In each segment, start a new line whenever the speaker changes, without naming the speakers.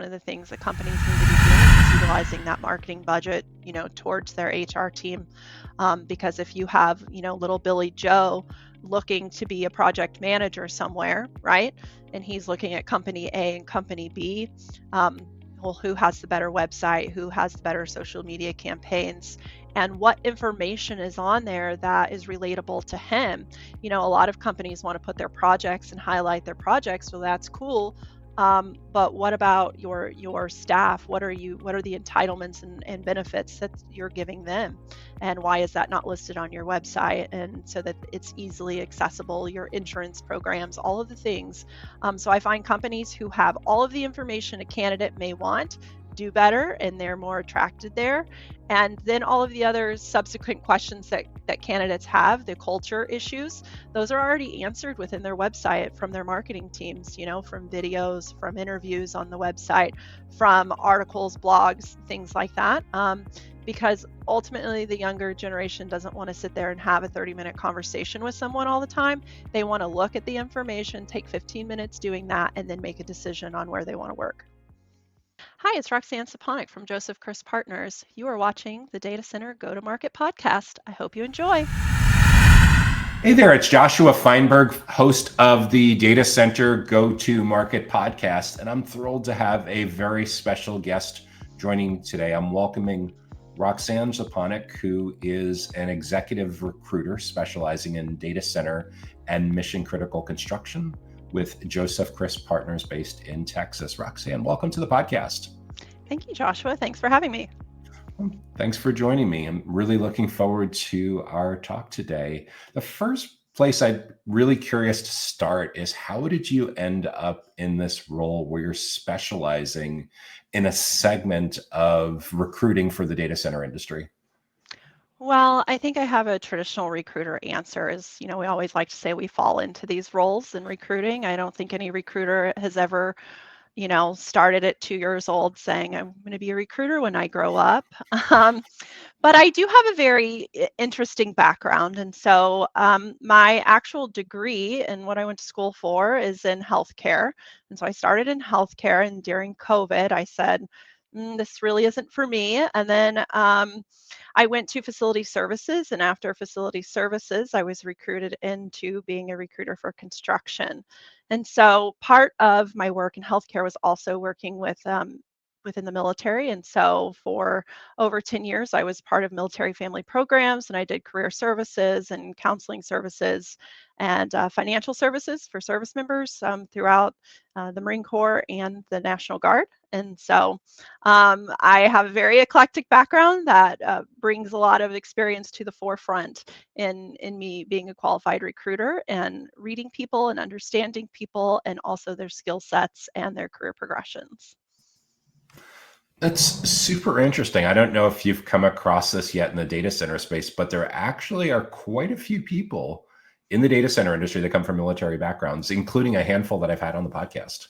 one of the things that companies need to be doing is utilizing that marketing budget, towards their HR team. Because if you have, little Billy Joe looking to be a project manager somewhere, right? And he's looking at company A and company B. Well, who has the better website? Who has the better social media campaigns? And what information is on there that is relatable to him? A lot of companies want to put their projects and highlight their projects. Well, that's cool. But what about your staff? What are the entitlements and benefits that you're giving them? And why is that not listed on your website? And so that it's easily accessible, your insurance programs, all of the things. So I find companies who have all of the information a candidate may want do better, and they're more attracted there. And then all of the other subsequent questions that candidates have, the culture issues, those are already answered within their website from their marketing teams, from videos, from interviews on the website, from articles, blogs, things like that. Because ultimately the younger generation doesn't want to sit there and have a 30-minute conversation with someone all the time. They want to look at the information, take 15 minutes doing that, and then make a decision on where they want to work. Hi, it's Roxxann Sczepanik from Joseph Chris Partners. You are watching the Data Center Go-to-Market podcast. I hope you enjoy.
Hey there, it's Joshua Feinberg, host of the Data Center Go-to-Market podcast, and I'm thrilled to have a very special guest joining today. I'm welcoming Roxxann Sczepanik, who is an executive recruiter specializing in data center and mission-critical construction with Joseph Chris Partners based in Texas. Roxxann, welcome to the podcast.
Thank you, Joshua. Thanks for having me.
Thanks for joining me. I'm really looking forward to our talk today. The first place I'm really curious to start is, how did you end up in this role where you're specializing in a segment of recruiting for the data center industry?
Well, I think I have a traditional recruiter answer. We always like to say we fall into these roles in recruiting. I don't think any recruiter has ever, started at 2 years old saying, I'm going to be a recruiter when I grow up. But I do have a very interesting background. And so my actual degree and what I went to school for is in healthcare. And so I started in healthcare, and during COVID, I said, this really isn't for me. And then I went to facility services, and after facility services, I was recruited into being a recruiter for construction. And so part of my work in healthcare was also working within the military. And so for over 10 years, I was part of military family programs, and I did career services and counseling services and financial services for service members throughout the Marine Corps and the National Guard. And so I have a very eclectic background that brings a lot of experience to the forefront in me being a qualified recruiter and reading people and understanding people, and also their skill sets and their career progressions.
That's super interesting. I don't know if you've come across this yet in the data center space, but there actually are quite a few people in the data center industry that come from military backgrounds, including a handful that I've had on the podcast.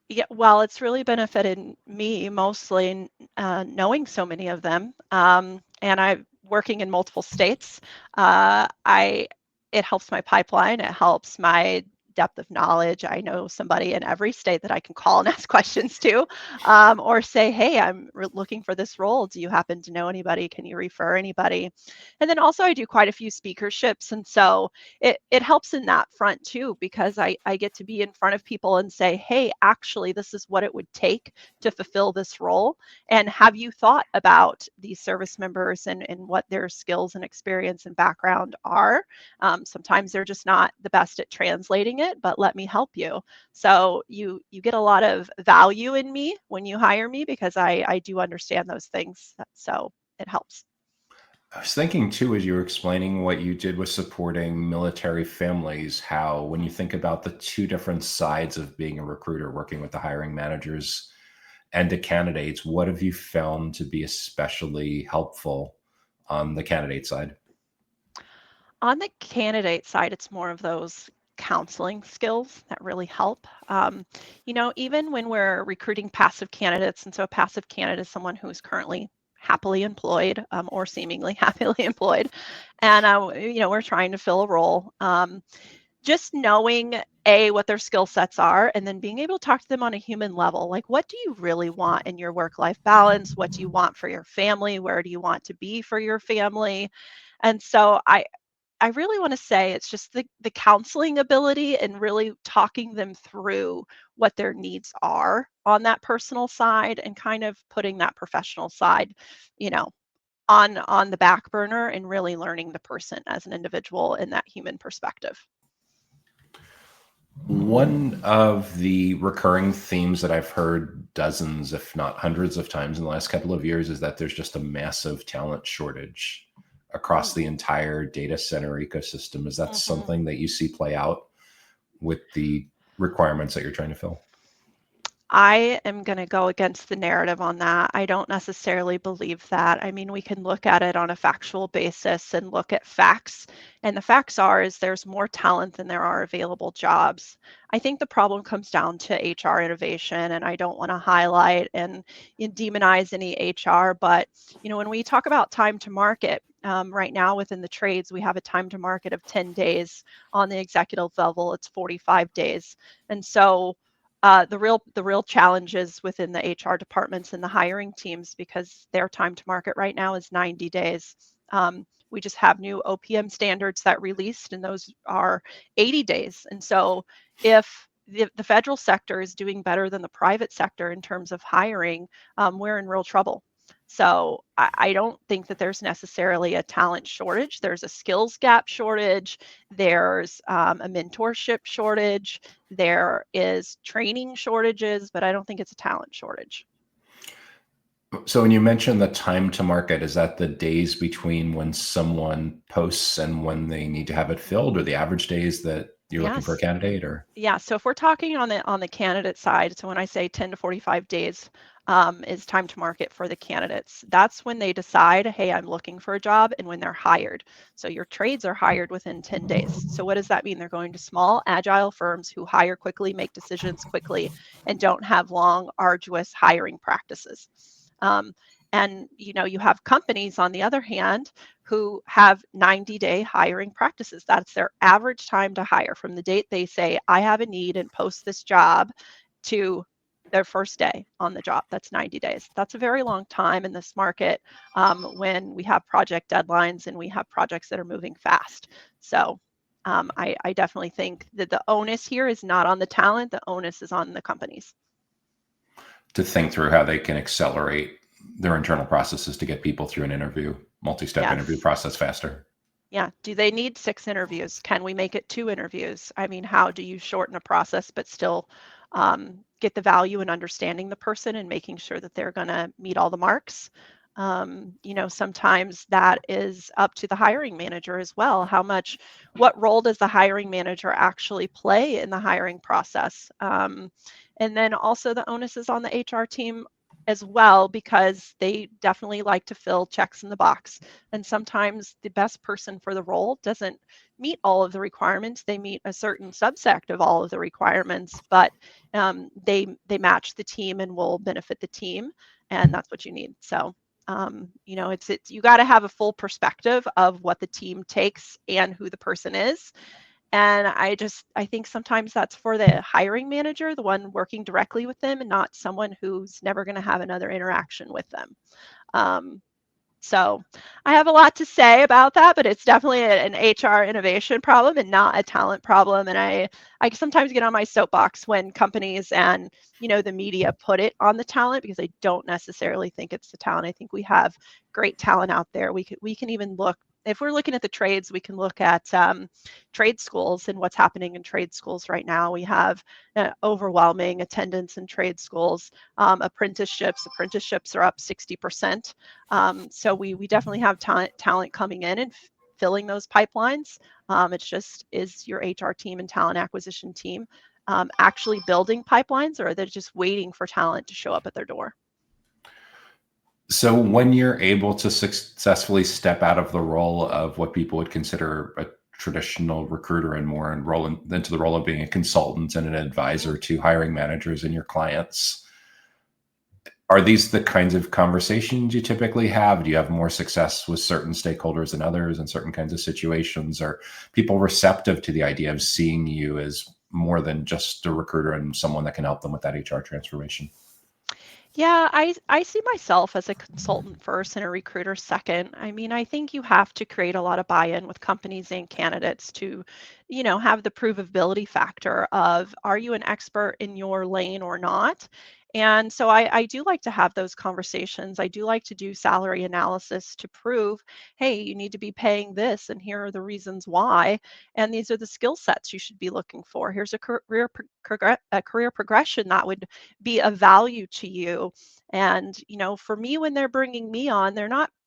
Yeah, well, it's really benefited me mostly knowing so many of them. And I'm working in multiple states. It helps my pipeline. It helps my depth of knowledge. I know somebody in every state that I can call and ask questions to, or say, hey, I'm looking for this role. Do you happen to know anybody? Can you refer anybody? And then also I do quite a few speakerships. And so it helps in that front too, because I get to be in front of people and say, hey, actually, this is what it would take to fulfill this role. And have you thought about these service members and what their skills and experience and background are? Sometimes they're just not the best at translating it, but let me help you. So you get a lot of value in me when you hire me, because I do understand those things. So it helps.
I was thinking too, as you were explaining what you did with supporting military families, how when you think about the two different sides of being a recruiter, working with the hiring managers and the candidates, what have you found to be especially helpful on the candidate side?
On the candidate side, it's more of those counseling skills that really help. Even when we're recruiting passive candidates, and so a passive candidate is someone who is currently happily employed or seemingly happily employed, and we're trying to fill a role. Just knowing what their skill sets are, and then being able to talk to them on a human level. Like, what do you really want in your work-life balance? What do you want for your family? Where do you want to be for your family? And so I really want to say it's just the counseling ability and really talking them through what their needs are on that personal side and kind of putting that professional side, you know, on the back burner and really learning the person as an individual in that human perspective.
One of the recurring themes that I've heard dozens, if not hundreds of times in the last couple of years is that there's just a massive talent shortage across the entire data center ecosystem. Is that something that you see play out with the requirements that you're trying to fill?
I am going to go against the narrative on that. I don't necessarily believe that. I mean, we can look at it on a factual basis and look at facts. And the facts are is there's more talent than there are available jobs. I think the problem comes down to HR innovation, and I don't want to highlight and demonize any HR, but when we talk about time to market, right now within the trades, we have a time to market of 10 days. On the executive level, it's 45 days. And so the real challenges within the HR departments and the hiring teams, because their time to market right now is 90 days. We just have new OPM standards that released, and those are 80 days. And so if the federal sector is doing better than the private sector in terms of hiring, we're in real trouble. So I don't think that there's necessarily a talent shortage. There's a skills gap shortage. There's a mentorship shortage. There is training shortages, but I don't think it's a talent shortage.
So when you mention the time to market, is that the days between when someone posts and when they need to have it filled, or the average days that you're looking for a candidate? Or
yeah, so if we're talking on the candidate side, so when I say 10 to 45 days is time to market for the candidates, that's when they decide, hey, I'm looking for a job, and when they're hired. So your trades are hired within 10 days. So what does that mean? They're going to small, agile firms who hire quickly, make decisions quickly, and don't have long, arduous hiring practices. And you have companies, on the other hand, who have 90-day hiring practices. That's their average time to hire from the date they say, I have a need and post this job, to their first day on the job. That's 90 days. That's a very long time in this market, when we have project deadlines and we have projects that are moving fast. So I definitely think that the onus here is not on the talent. The onus is on the companies
to think through how they can accelerate their internal processes to get people through an interview, multi-step interview process faster.
Yeah. Do they need 6 interviews? Can we make it 2 interviews? I mean, how do you shorten a process but still get the value in understanding the person and making sure that they're going to meet all the marks? Sometimes that is up to the hiring manager as well. What role does the hiring manager actually play in the hiring process? And then also the onus is on the HR team as well, because they definitely like to fill checks in the box. And sometimes the best person for the role doesn't meet all of the requirements. They meet a certain subset of all of the requirements, but they match the team and will benefit the team. And that's what you need. So, it's you got to have a full perspective of what the team takes and who the person is. And I think sometimes that's for the hiring manager, the one working directly with them, and not someone who's never going to have another interaction with them. So I have a lot to say about that, but it's definitely an HR innovation problem and not a talent problem. And I sometimes get on my soapbox when companies and the media put it on the talent, because I don't necessarily think it's the talent. I think we have great talent out there. We can even look, if we're looking at the trades, we can look at trade schools and what's happening in trade schools right now. We have overwhelming attendance in trade schools. Apprenticeships are up 60%. So we definitely have talent coming in and filling those pipelines. It's just, is your HR team and talent acquisition team actually building pipelines, or are they just waiting for talent to show up at their door?
So when you're able to successfully step out of the role of what people would consider a traditional recruiter and more and roll into the role of being a consultant and an advisor to hiring managers and your clients, are these the kinds of conversations you typically have? Do you have more success with certain stakeholders than others in certain kinds of situations? Are people receptive to the idea of seeing you as more than just a recruiter and someone that can help them with that HR transformation?
Yeah, I see myself as a consultant first and a recruiter second. I mean, I think you have to create a lot of buy-in with companies and candidates to, have the provability factor of, are you an expert in your lane or not? And so I do like to have those conversations. I do like to do salary analysis to prove, hey, you need to be paying this, and here are the reasons why. And these are the skill sets you should be looking for. Here's a career progression that would be of value to you. And, for me, when they're bringing me on,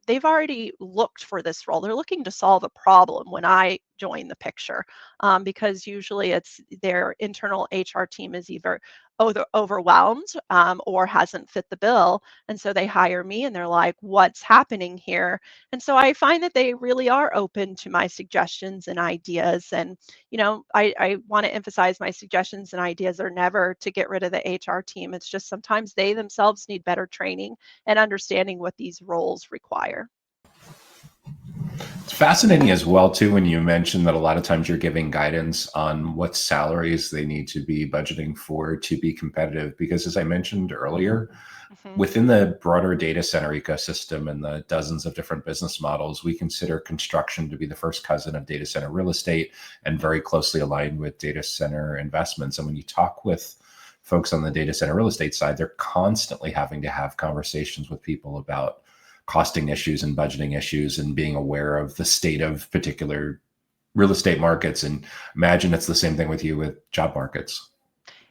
they've already looked for this role. They're looking to solve a problem when I join the picture, because usually it's their internal HR team is either overwhelmed, or hasn't fit the bill. And so they hire me and they're like, what's happening here? And so I find that they really are open to my suggestions and ideas. And I want to emphasize my suggestions and ideas are never to get rid of the HR team. It's just sometimes they themselves need better training and understanding what these roles require.
It's fascinating as well, too, when you mentioned that a lot of times you're giving guidance on what salaries they need to be budgeting for to be competitive. Because as I mentioned earlier,
Mhm.
within the broader data center ecosystem and the dozens of different business models, we consider construction to be the first cousin of data center real estate and very closely aligned with data center investments. And when you talk with folks on the data center real estate side, they're constantly having to have conversations with people about costing issues and budgeting issues and being aware of the state of particular real estate markets. And imagine it's the same thing with you with job markets.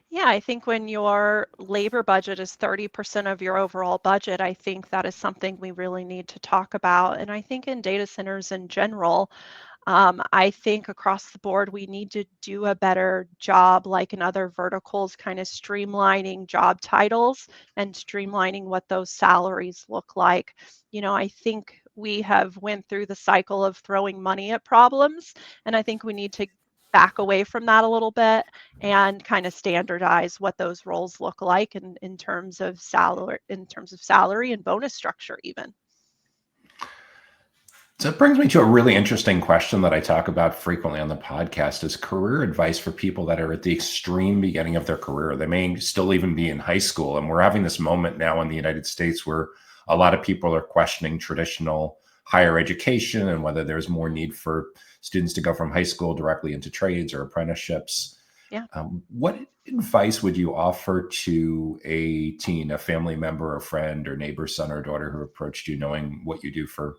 Yeah, I think when your labor budget is 30% of your overall budget, I think that is something we really need to talk about. And I think in data centers in general, I think across the board, we need to do a better job, like in other verticals, kind of streamlining job titles and streamlining what those salaries look like. I think we have went through the cycle of throwing money at problems, and I think we need to back away from that a little bit and kind of standardize what those roles look like in terms of salary and bonus structure even.
So it brings me to a really interesting question that I talk about frequently on the podcast is career advice for people that are at the extreme beginning of their career. They may still even be in high school. And we're having this moment now in the United States where a lot of people are questioning traditional higher education and whether there's more need for students to go from high school directly into trades or apprenticeships.
Yeah.
What advice would you offer to a teen, a family member, a friend, or neighbor, son or daughter who approached you knowing what you do for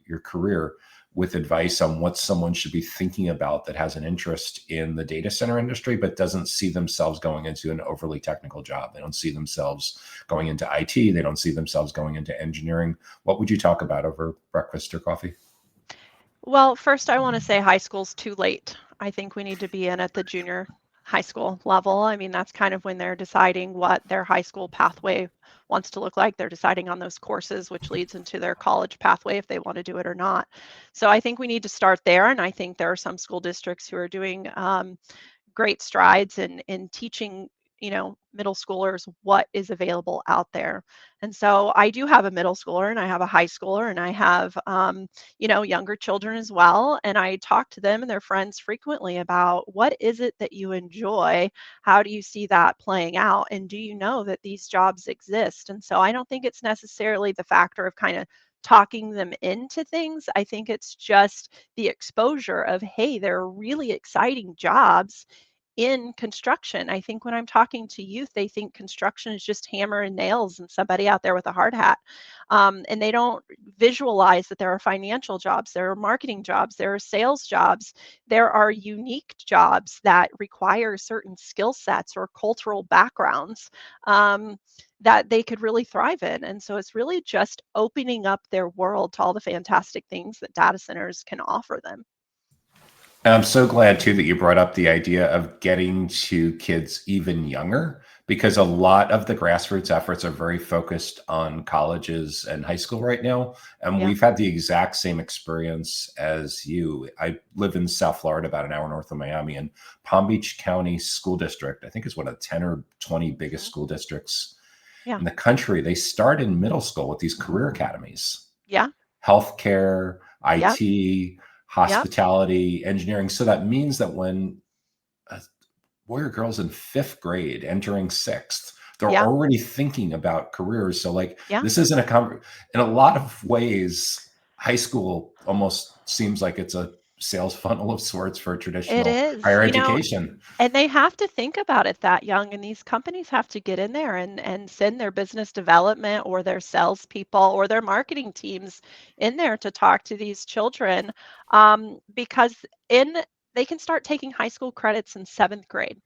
your career with advice on what someone should be thinking about that has an interest in the data center industry, but doesn't see themselves going into an overly technical job? They don't see themselves going into IT. They don't see themselves going into engineering. What would you talk about over breakfast or coffee?
Well, first, I want to say high school's too late. I think we need to be in at the junior high school level. I mean, that's kind of when they're deciding what their high school pathway wants to look like. They're deciding on those courses, which leads into their college pathway if they want to do it or not. So I think we need to start there. And I think there are some school districts who are doing great strides in teaching middle schoolers what is available out there. And so I do have a middle schooler and I have a high schooler and I have younger children as well, and I talk to them and their friends frequently about what is it that you enjoy, how do you see that playing out, and do you know that these jobs exist? And so I don't think it's necessarily the factor of kind of talking them into things. I think it's just the exposure of, hey, there are really exciting jobs in construction. I think when I'm talking to youth, they think construction is just hammer and nails and somebody out there with a hard hat. And they don't visualize that there are financial jobs, there are marketing jobs, there are sales jobs, there are unique jobs that require certain skill sets or cultural backgrounds that they could really thrive in. And so it's really just opening up their world to all the fantastic things that data centers can offer them.
And I'm so glad too that you brought up the idea of getting to kids even younger, because a lot of the grassroots efforts are very focused on colleges and high school right now. And
Yeah.
we've had the exact same experience as you. I live in South Florida, about an hour north of Miami, and Palm Beach County School District, I think, is one of the 10 or 20 biggest
Mhm.
school districts
Yeah.
in the country. They start in middle school with these career academies,
Yeah.
healthcare,
Yep.
IT,
Yep.
hospitality, engineering. So that means that when a boy or girls in 5th grade entering 6th. They're
Yeah.
already thinking about careers. So like
Yeah.
this isn't in a lot of ways, high school almost seems like it's a sales funnel of sorts for
It
traditional
is,
higher education.
and they have to think about it that young, and these companies have to get in there and send their business development or their salespeople or their marketing teams in there to talk to these children, because in they can start taking high school credits in 7th grade.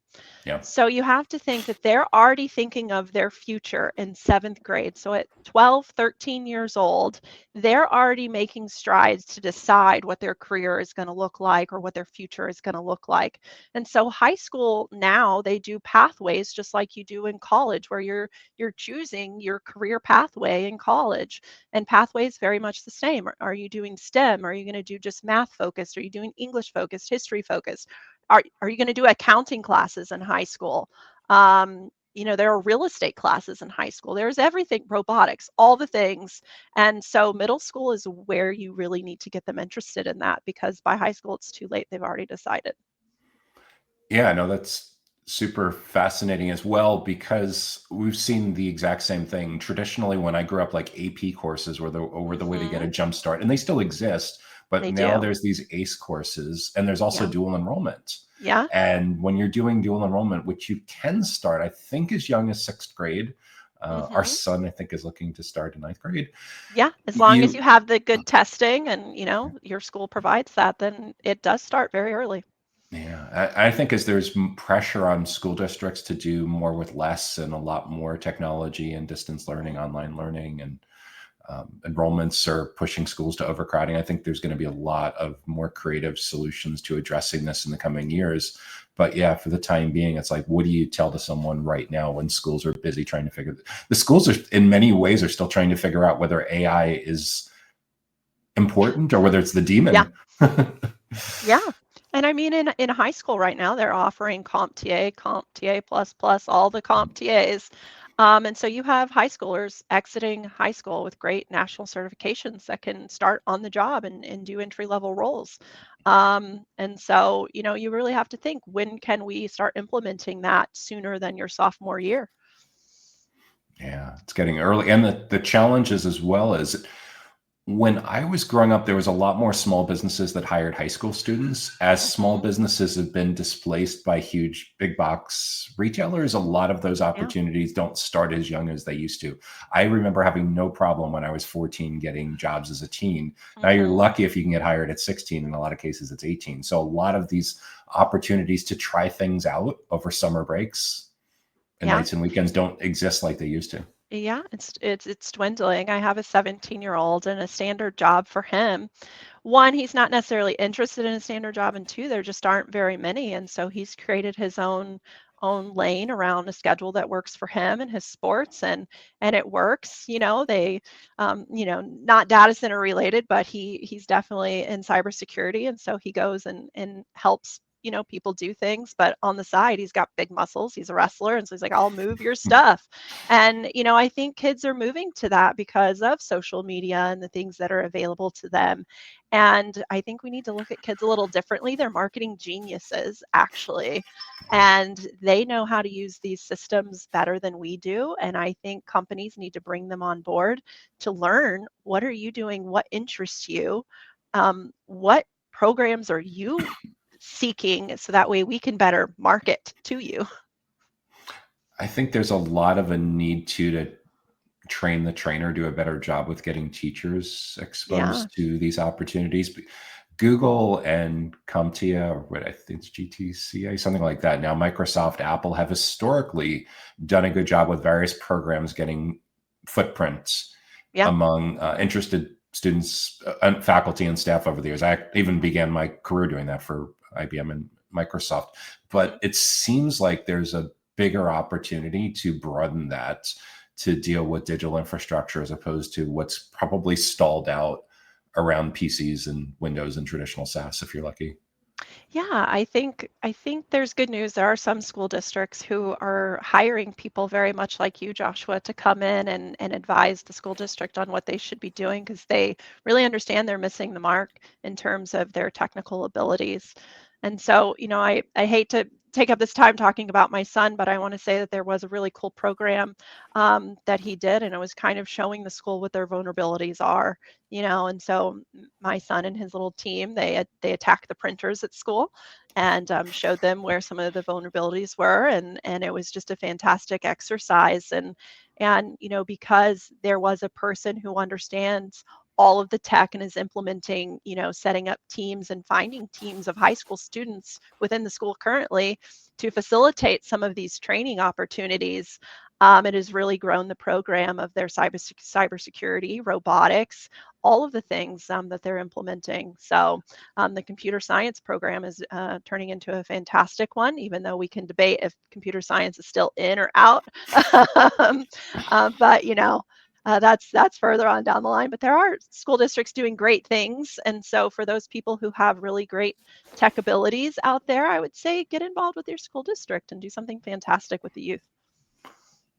Yeah.
So you have to think that they're already thinking of their future in 7th grade. So at 12, 13 years old, they're already making strides to decide what their career is going to look like or what their future is going to look like. And so high school now they do pathways just like you do in college where you're choosing your career pathway in college. And pathways very much the same. Are you doing STEM? Are you going to do just math focused? Are you doing English focused, history focused? Are you going to do accounting classes in high school? There are real estate classes in high school. There's everything, robotics, all the things. And so middle school is where you really need to get them interested in that because by high school it's too late. They've already decided.
Yeah, no, that's super fascinating as well because we've seen the exact same thing. Traditionally, when I grew up, like AP courses were the way to get a
Hmm.
jump start, and they still exist. But
They
now
do.
there's these ACE courses, and there's also
Yeah.
dual enrollment.
Yeah.
And when you're doing dual enrollment, which you can start, I think, as young as 6th grade. Our
Hmm.
son, I think, is looking to start in 9th grade.
Yeah. As long as you
You
have the good testing and, your school provides that, then it does start very early.
Yeah, I think as there's pressure on school districts to do more with less and a lot more technology and distance learning, online learning, and enrollments are pushing schools to overcrowding. I think there's going to be a lot of more creative solutions to addressing this in the coming years. But yeah, for the time being, it's like, what do you tell to someone right now when schools are busy trying to the schools are in many ways are still trying to figure out whether AI is important or whether it's the
Yeah.
demon.
Yeah. And I mean, in high school right now, they're offering CompTIA plus plus, all the CompTIAs. And so you have high schoolers exiting high school with great national certifications that can start on the job and do entry level roles. And so, you really have to think, when can we start implementing that sooner than your sophomore year?
Yeah, it's getting early. And the challenges as well as when I was growing up, there was a lot more small businesses that hired high school students. As small
Hmm.
businesses have been displaced by huge big box retailers, a lot of those
Yeah.
opportunities don't start as young as they used to. I remember having no problem when I was 14 getting jobs as a teen. Now you're
Hmm.
lucky if you can get hired at 16. In a lot of cases, it's 18. So a lot of these opportunities to try things out over summer breaks and
Yeah.
nights and weekends don't exist like they used to.
Yeah, it's dwindling. I have a 17-year-old and a standard job for him. One, he's not necessarily interested in a standard job, and two, there just aren't very many. And so he's created his own lane around a schedule that works for him and his sports and it works. They not data center related, but he's definitely in cybersecurity. And so he goes and helps people do things, but on the side he's got big muscles, he's a wrestler, and so he's like, I'll move your stuff. And I think kids are moving to that because of social media and the things that are available to them. And I think we need to look at kids a little differently. They're marketing geniuses, actually, and they know how to use these systems better than we do. And I think companies need to bring them on board to learn, what are you doing? What interests you? What programs are you seeking? So that way we can better market to you.
I think there's a lot of a need to train the trainer, do a better job with getting teachers
Yeah.
exposed to these opportunities. Google and CompTIA, or what I think it's GTCA, something like that. Now, Microsoft, Apple have historically done a good job with various programs getting footprints
Yeah.
among interested students, and faculty, and staff over the years. I even began my career doing that for IBM and Microsoft. But
Mhm.
it seems like there's a bigger opportunity to broaden that to deal with digital infrastructure as opposed to what's probably stalled out around PCs and Windows and traditional SaaS if you're lucky.
Yeah, I think there's good news. There are some school districts who are hiring people very much like you, Joshua, to come in and advise the school district on what they should be doing because they really understand they're missing the mark in terms of their technical abilities. And so, I hate to take up this time talking about my son, but I want to say that there was a really cool program that he did, and it was kind of showing the school what their vulnerabilities are, And so my son and his little team, they attacked the printers at school and showed them where some of the vulnerabilities were, and it was just a fantastic exercise. And because there was a person who understands all of the tech and is implementing, setting up teams and finding teams of high school students within the school currently to facilitate some of these training opportunities. It has really grown the program of their cybersecurity, robotics, all of the things that they're implementing. So the computer science program is turning into a fantastic one, even though we can debate if computer science is still in or out. But that's further on down the line. But there are school districts doing great things, and so for those people who have really great tech abilities out there, I would say get involved with your school district and do something fantastic with the youth.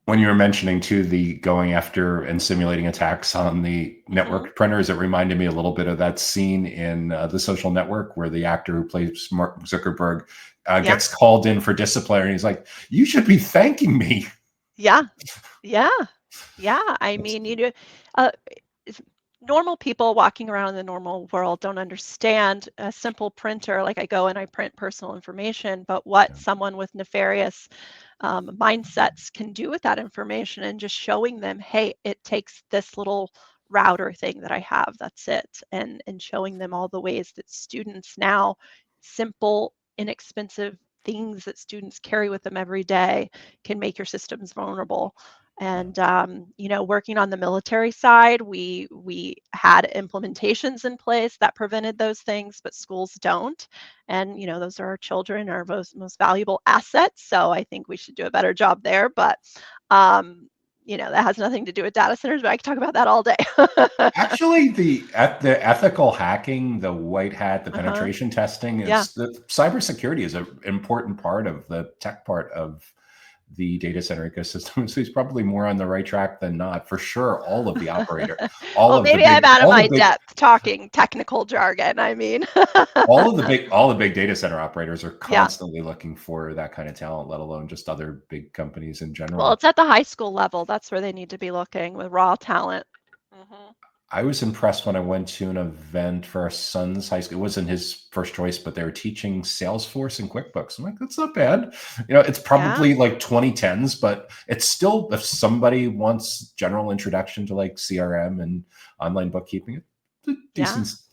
When you were mentioning too the going after and simulating attacks on the network printers, it reminded me a little bit of that scene in The Social Network where the actor who plays Mark Zuckerberg gets called in for discipline, and he's like, "You should be thanking me."
Yeah. I mean, normal people walking around in the normal world don't understand a simple printer. Like I go and I print personal information, but what someone with nefarious mindsets can do with that information, and just showing them, hey, it takes this little router thing that I have, that's it, and showing them all the ways that students now, simple, inexpensive things that students carry with them every day, can make your systems vulnerable. And working on the military side, we had implementations in place that prevented those things, but schools don't. And those are our children, our most valuable assets. So I think we should do a better job there. But that has nothing to do with data centers, but I could talk about that all day.
Actually, the ethical hacking, the white hat, the penetration testing, is the cybersecurity is an important part of the tech part of the data center ecosystem. So he's probably more on the right track than not. For sure, all of the operator,
maybe I'm out of my depth talking technical jargon. I mean,
all the big data center operators are constantly looking for that kind of talent, let alone just other big companies in general.
Well, it's at the high school level. That's where they need to be looking, with raw talent.
I was impressed when I went to an event for our son's high school. It wasn't his first choice, but they were teaching Salesforce and QuickBooks. I'm like, that's not bad. It's probably like 2010s, but it's still, if somebody wants general introduction to like CRM and online bookkeeping, it's a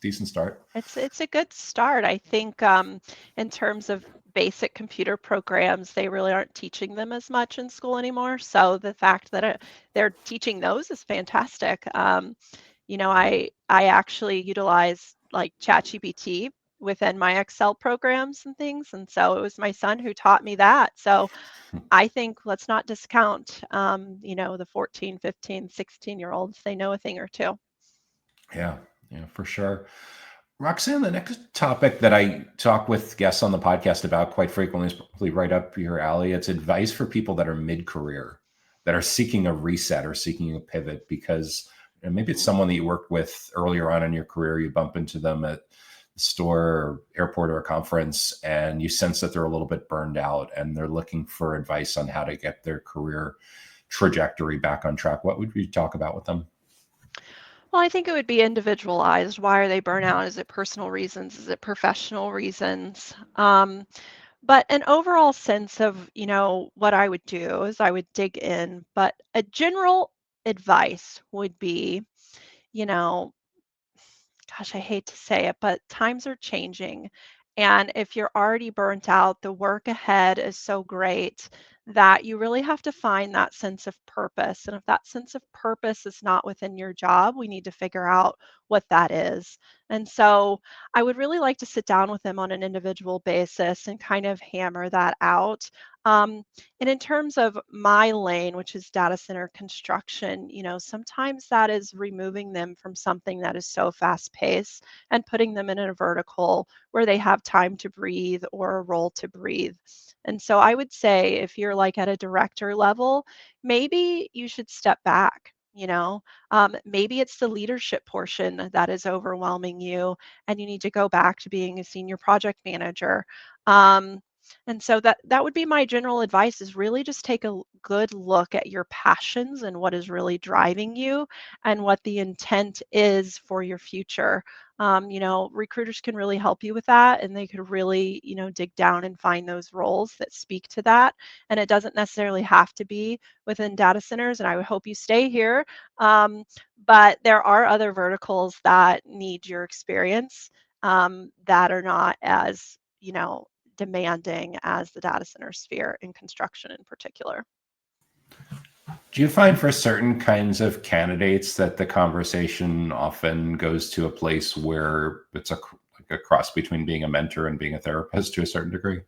decent start.
It's a good start. I think in terms of basic computer programs, they really aren't teaching them as much in school anymore. So the fact that they're teaching those is fantastic. I actually utilize like ChatGPT within my Excel programs and things. And so it was my son who taught me that. So I think let's not discount, the 14, 15, 16-year-olds. They know a thing or two.
Yeah, for sure. Roxxann, the next topic that I talk with guests on the podcast about quite frequently is probably right up your alley. It's advice for people that are mid-career, that are seeking a reset or seeking a pivot, because maybe it's someone that you worked with earlier on in your career. You bump into them at the store or airport or a conference, and you sense that they're a little bit burned out and they're looking for advice on how to get their career trajectory back on track. What would you talk about with them?
Well, I think it would be individualized. Why are they burnt out? Is it personal reasons? Is it professional reasons? But an overall sense of, what I would do is I would dig in. But a general advice would be, gosh, I hate to say it, but times are changing. And if you're already burnt out, the work ahead is so great that you really have to find that sense of purpose. And if that sense of purpose is not within your job, we need to figure out what that is. And so I would really like to sit down with them on an individual basis and kind of hammer that out. And in terms of my lane, which is data center construction, sometimes that is removing them from something that is so fast paced and putting them in a vertical where they have time to breathe or a role to breathe. And so I would say if you're like at a director level, maybe you should step back. Maybe it's the leadership portion that is overwhelming you, and you need to go back to being a senior project manager. And so that would be my general advice, is really just take a good look at your passions and what is really driving you and what the intent is for your future. Recruiters can really help you with that, and they could really, dig down and find those roles that speak to that. And it doesn't necessarily have to be within data centers, and I would hope you stay here. Um, but there are other verticals that need your experience, that are not as, demanding as the data center sphere in construction in particular.
Do you find for certain kinds of candidates that the conversation often goes to a place where it's like a cross between being a mentor and being a therapist to a certain degree?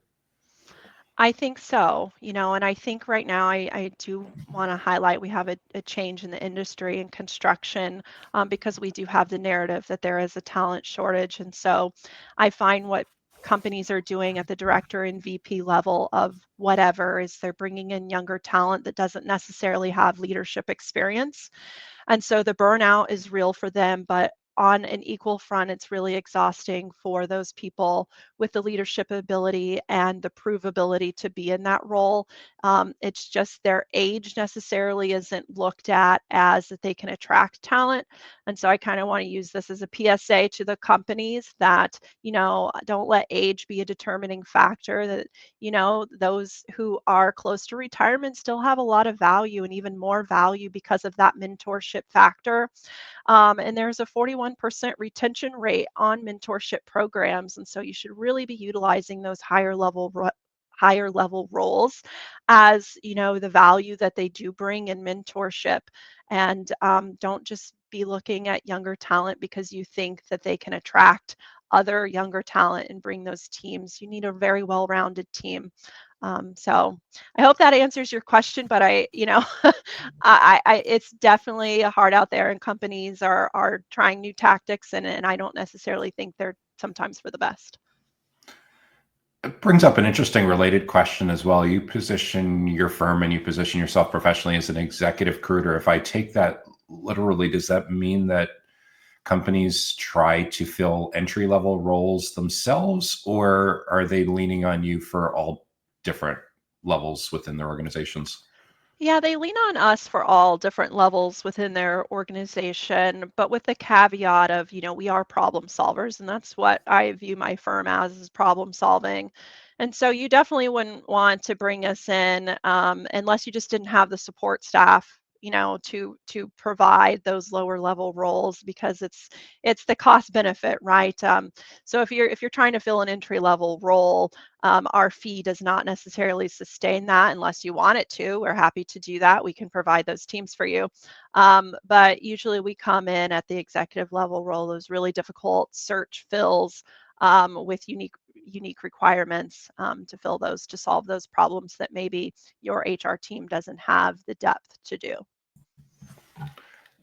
I think so, and I think right now I do want to highlight we have a change in the industry in construction, because we do have the narrative that there is a talent shortage. And so I find what companies are doing at the director and VP level of whatever is they're bringing in younger talent that doesn't necessarily have leadership experience. And so the burnout is real for them, but on an equal front, it's really exhausting for those people with the leadership ability and the provability to be in that role. It's just their age necessarily isn't looked at as that they can attract talent. And so I kind of want to use this as a PSA to the companies that, don't let age be a determining factor, that, those who are close to retirement still have a lot of value, and even more value because of that mentorship factor. And there's a 41% retention rate on mentorship programs. And so you should really be utilizing those higher level roles as, the value that they do bring in mentorship. And don't just be looking at younger talent because you think that they can attract other younger talent and bring those teams. You need a very well-rounded team. So I hope that answers your question, but it's definitely hard out there, and companies are trying new tactics, and I don't necessarily think they're sometimes for the best.
It brings up an interesting related question as well. You position your firm and you position yourself professionally as an executive recruiter. If I take that literally, does that mean that companies try to fill entry level roles themselves, or are they leaning on you for all different levels within their organizations?
Yeah, they lean on us for all different levels within their organization, but with the caveat of, we are problem solvers, and that's what I view my firm as, is problem solving. And so you definitely wouldn't want to bring us in, unless you just didn't have the support staff, to provide those lower level roles, because it's the cost benefit, right? So if you're trying to fill an entry level role, our fee does not necessarily sustain that unless you want it to. We're happy to do that. We can provide those teams for you. But usually we come in at the executive level role, those really difficult search fills, with unique requirements, to fill those, to solve those problems that maybe your HR team doesn't have the depth to do.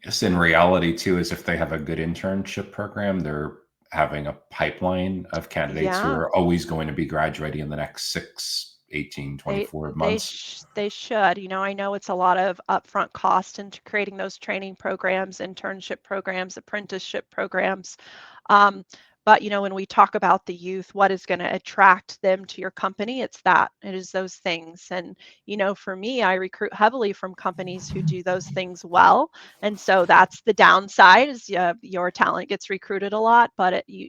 Yes, in reality too, is if they have a good internship program, they're having a pipeline of candidates who
Yeah.
are always going to be graduating in the next 6, 18,
They
24
they
months.
sh- they should. I know it's a lot of upfront cost into creating those training programs, internship programs, apprenticeship programs. Um, but when we talk about the youth, what is going to attract them to your company? It's that. It is those things. And for me, I recruit heavily from companies who do those things well. And so that's the downside, is your talent gets recruited a lot, but you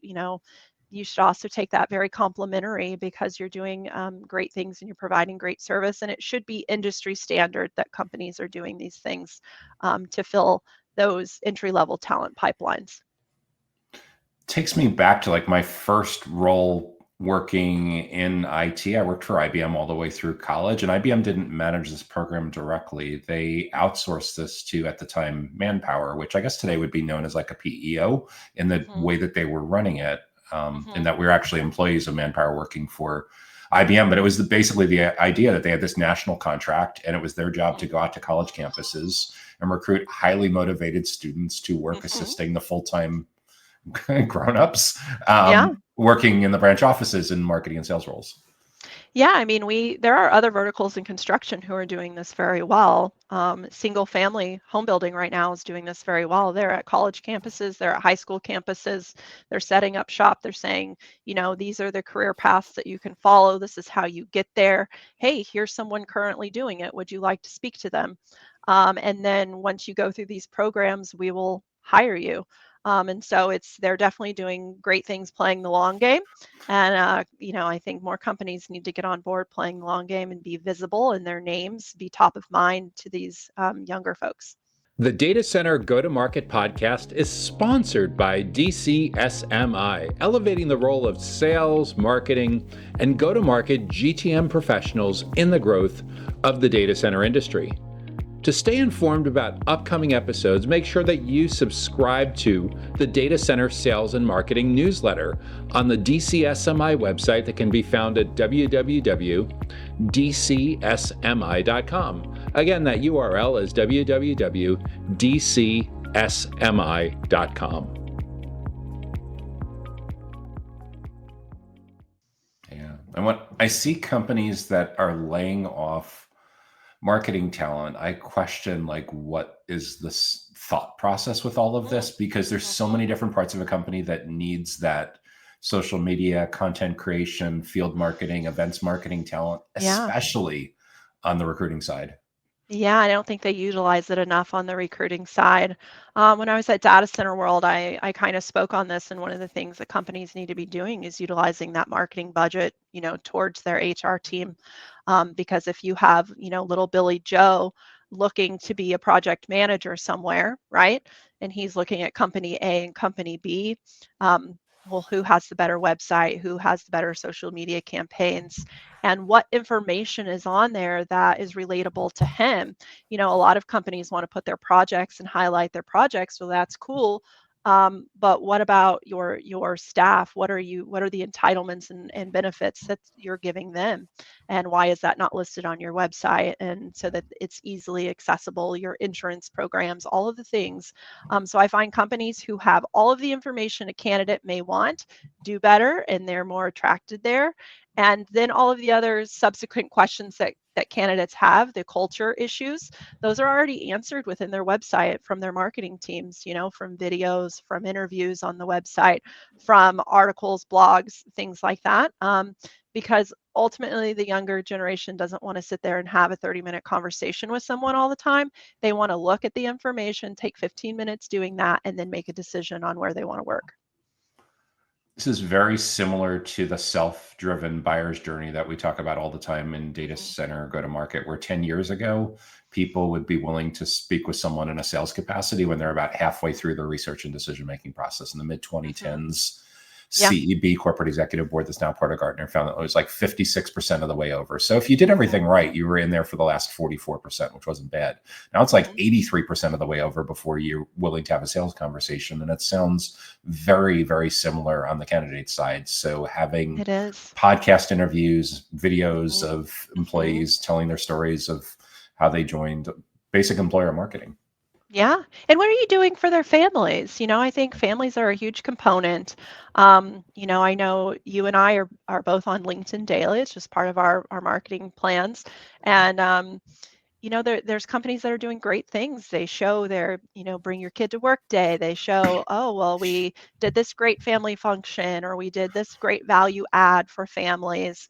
should also take that very complimentary, because you're doing great things and you're providing great service. And it should be industry standard that companies are doing these things, to fill those entry level talent pipelines.
Takes me back to like my first role working in IT. I worked for IBM all the way through college, and IBM didn't manage this program directly. They outsourced this to, at the time, Manpower, which I guess today would be known as like a PEO in the
Hmm.
way that they were running it, in
Hmm.
that we were actually employees of Manpower working for IBM. But it was basically the idea that they had this national contract, and it was their job to
Hmm.
go out to college campuses and recruit highly motivated students to work
Hmm.
assisting the full-time grown-ups,
Yeah.
working in the branch offices in marketing and sales roles.
Yeah, I mean, there are other verticals in construction who are doing this very well. Single family home building right now is doing this very well. They're at college campuses, they're at high school campuses, they're setting up shop. They're saying, these are the career paths that you can follow. This is how you get there. Hey, here's someone currently doing it. Would you like to speak to them? And then once you go through these programs, we will hire you. And so they're definitely doing great things playing the long game. And, I think more companies need to get on board playing the long game and be visible and their names be top of mind to these younger folks.
The Data Center Go-to-Market podcast is sponsored by DCSMI, elevating the role of sales, marketing, and go-to-market GTM professionals in the growth of the data center industry. To stay informed about upcoming episodes, make sure that you subscribe to the Data Center Sales and Marketing newsletter on the DCSMI website that can be found at www.dcsmi.com. Again, that URL is www.dcsmi.com.
Yeah. And when I see companies that are laying off marketing talent, I question what is this thought process with all of this, because there's so many different parts of a company that needs that social media, content creation, field marketing, events marketing talent, especially on the recruiting side.
Yeah, I don't think they utilize it enough on the recruiting side. When I was at Data Center World, I kind of spoke on this, and one of the things that companies need to be doing is utilizing that marketing budget, towards their HR team. Because if you have, little Billy Joe looking to be a project manager somewhere, right? And he's looking at company A and company B. Well, who has the better website? Who has the better social media campaigns? And what information is on there that is relatable to him? A lot of companies want to put their projects and highlight their projects. So that's cool. But what about your staff? What are the entitlements and benefits that you're giving them? And why is that not listed on your website? And so that it's easily accessible, your insurance programs, all of the things. So I find companies who have all of the information a candidate may want do better, and they're more attracted there. And then all of the other subsequent questions that candidates have, the culture issues, those are already answered within their website from their marketing teams, from videos, from interviews on the website, from articles, blogs, things like that. Because ultimately the younger generation doesn't want to sit there and have a 30-minute conversation with someone all the time. They want to look at the information, take 15 minutes doing that, and then make a decision on where they want to work.
This is very similar to the self-driven buyer's journey that we talk about all the time in data center go-to-market, where 10 years ago, people would be willing to speak with someone in a sales capacity when they're about halfway through their research and decision-making process. In the mid-2010s, CEB, Corporate Executive Board, that's now part of Gartner, found that it was 56% of the way over. So if you did everything right, you were in there for the last 44%, which wasn't bad. Now it's 83% of the way over before you're willing to have a sales conversation. And it sounds very, very similar on the candidate side. So having podcast interviews, videos of employees telling their stories of how they joined, basic employer marketing.
Yeah. And what are you doing for their families? I think families are a huge component. I know you and I are both on LinkedIn daily. It's just part of our marketing plans. And, there's companies that are doing great things. They show their, bring your kid to work day. They show, oh, well, we did this great family function, or we did this great value add for families.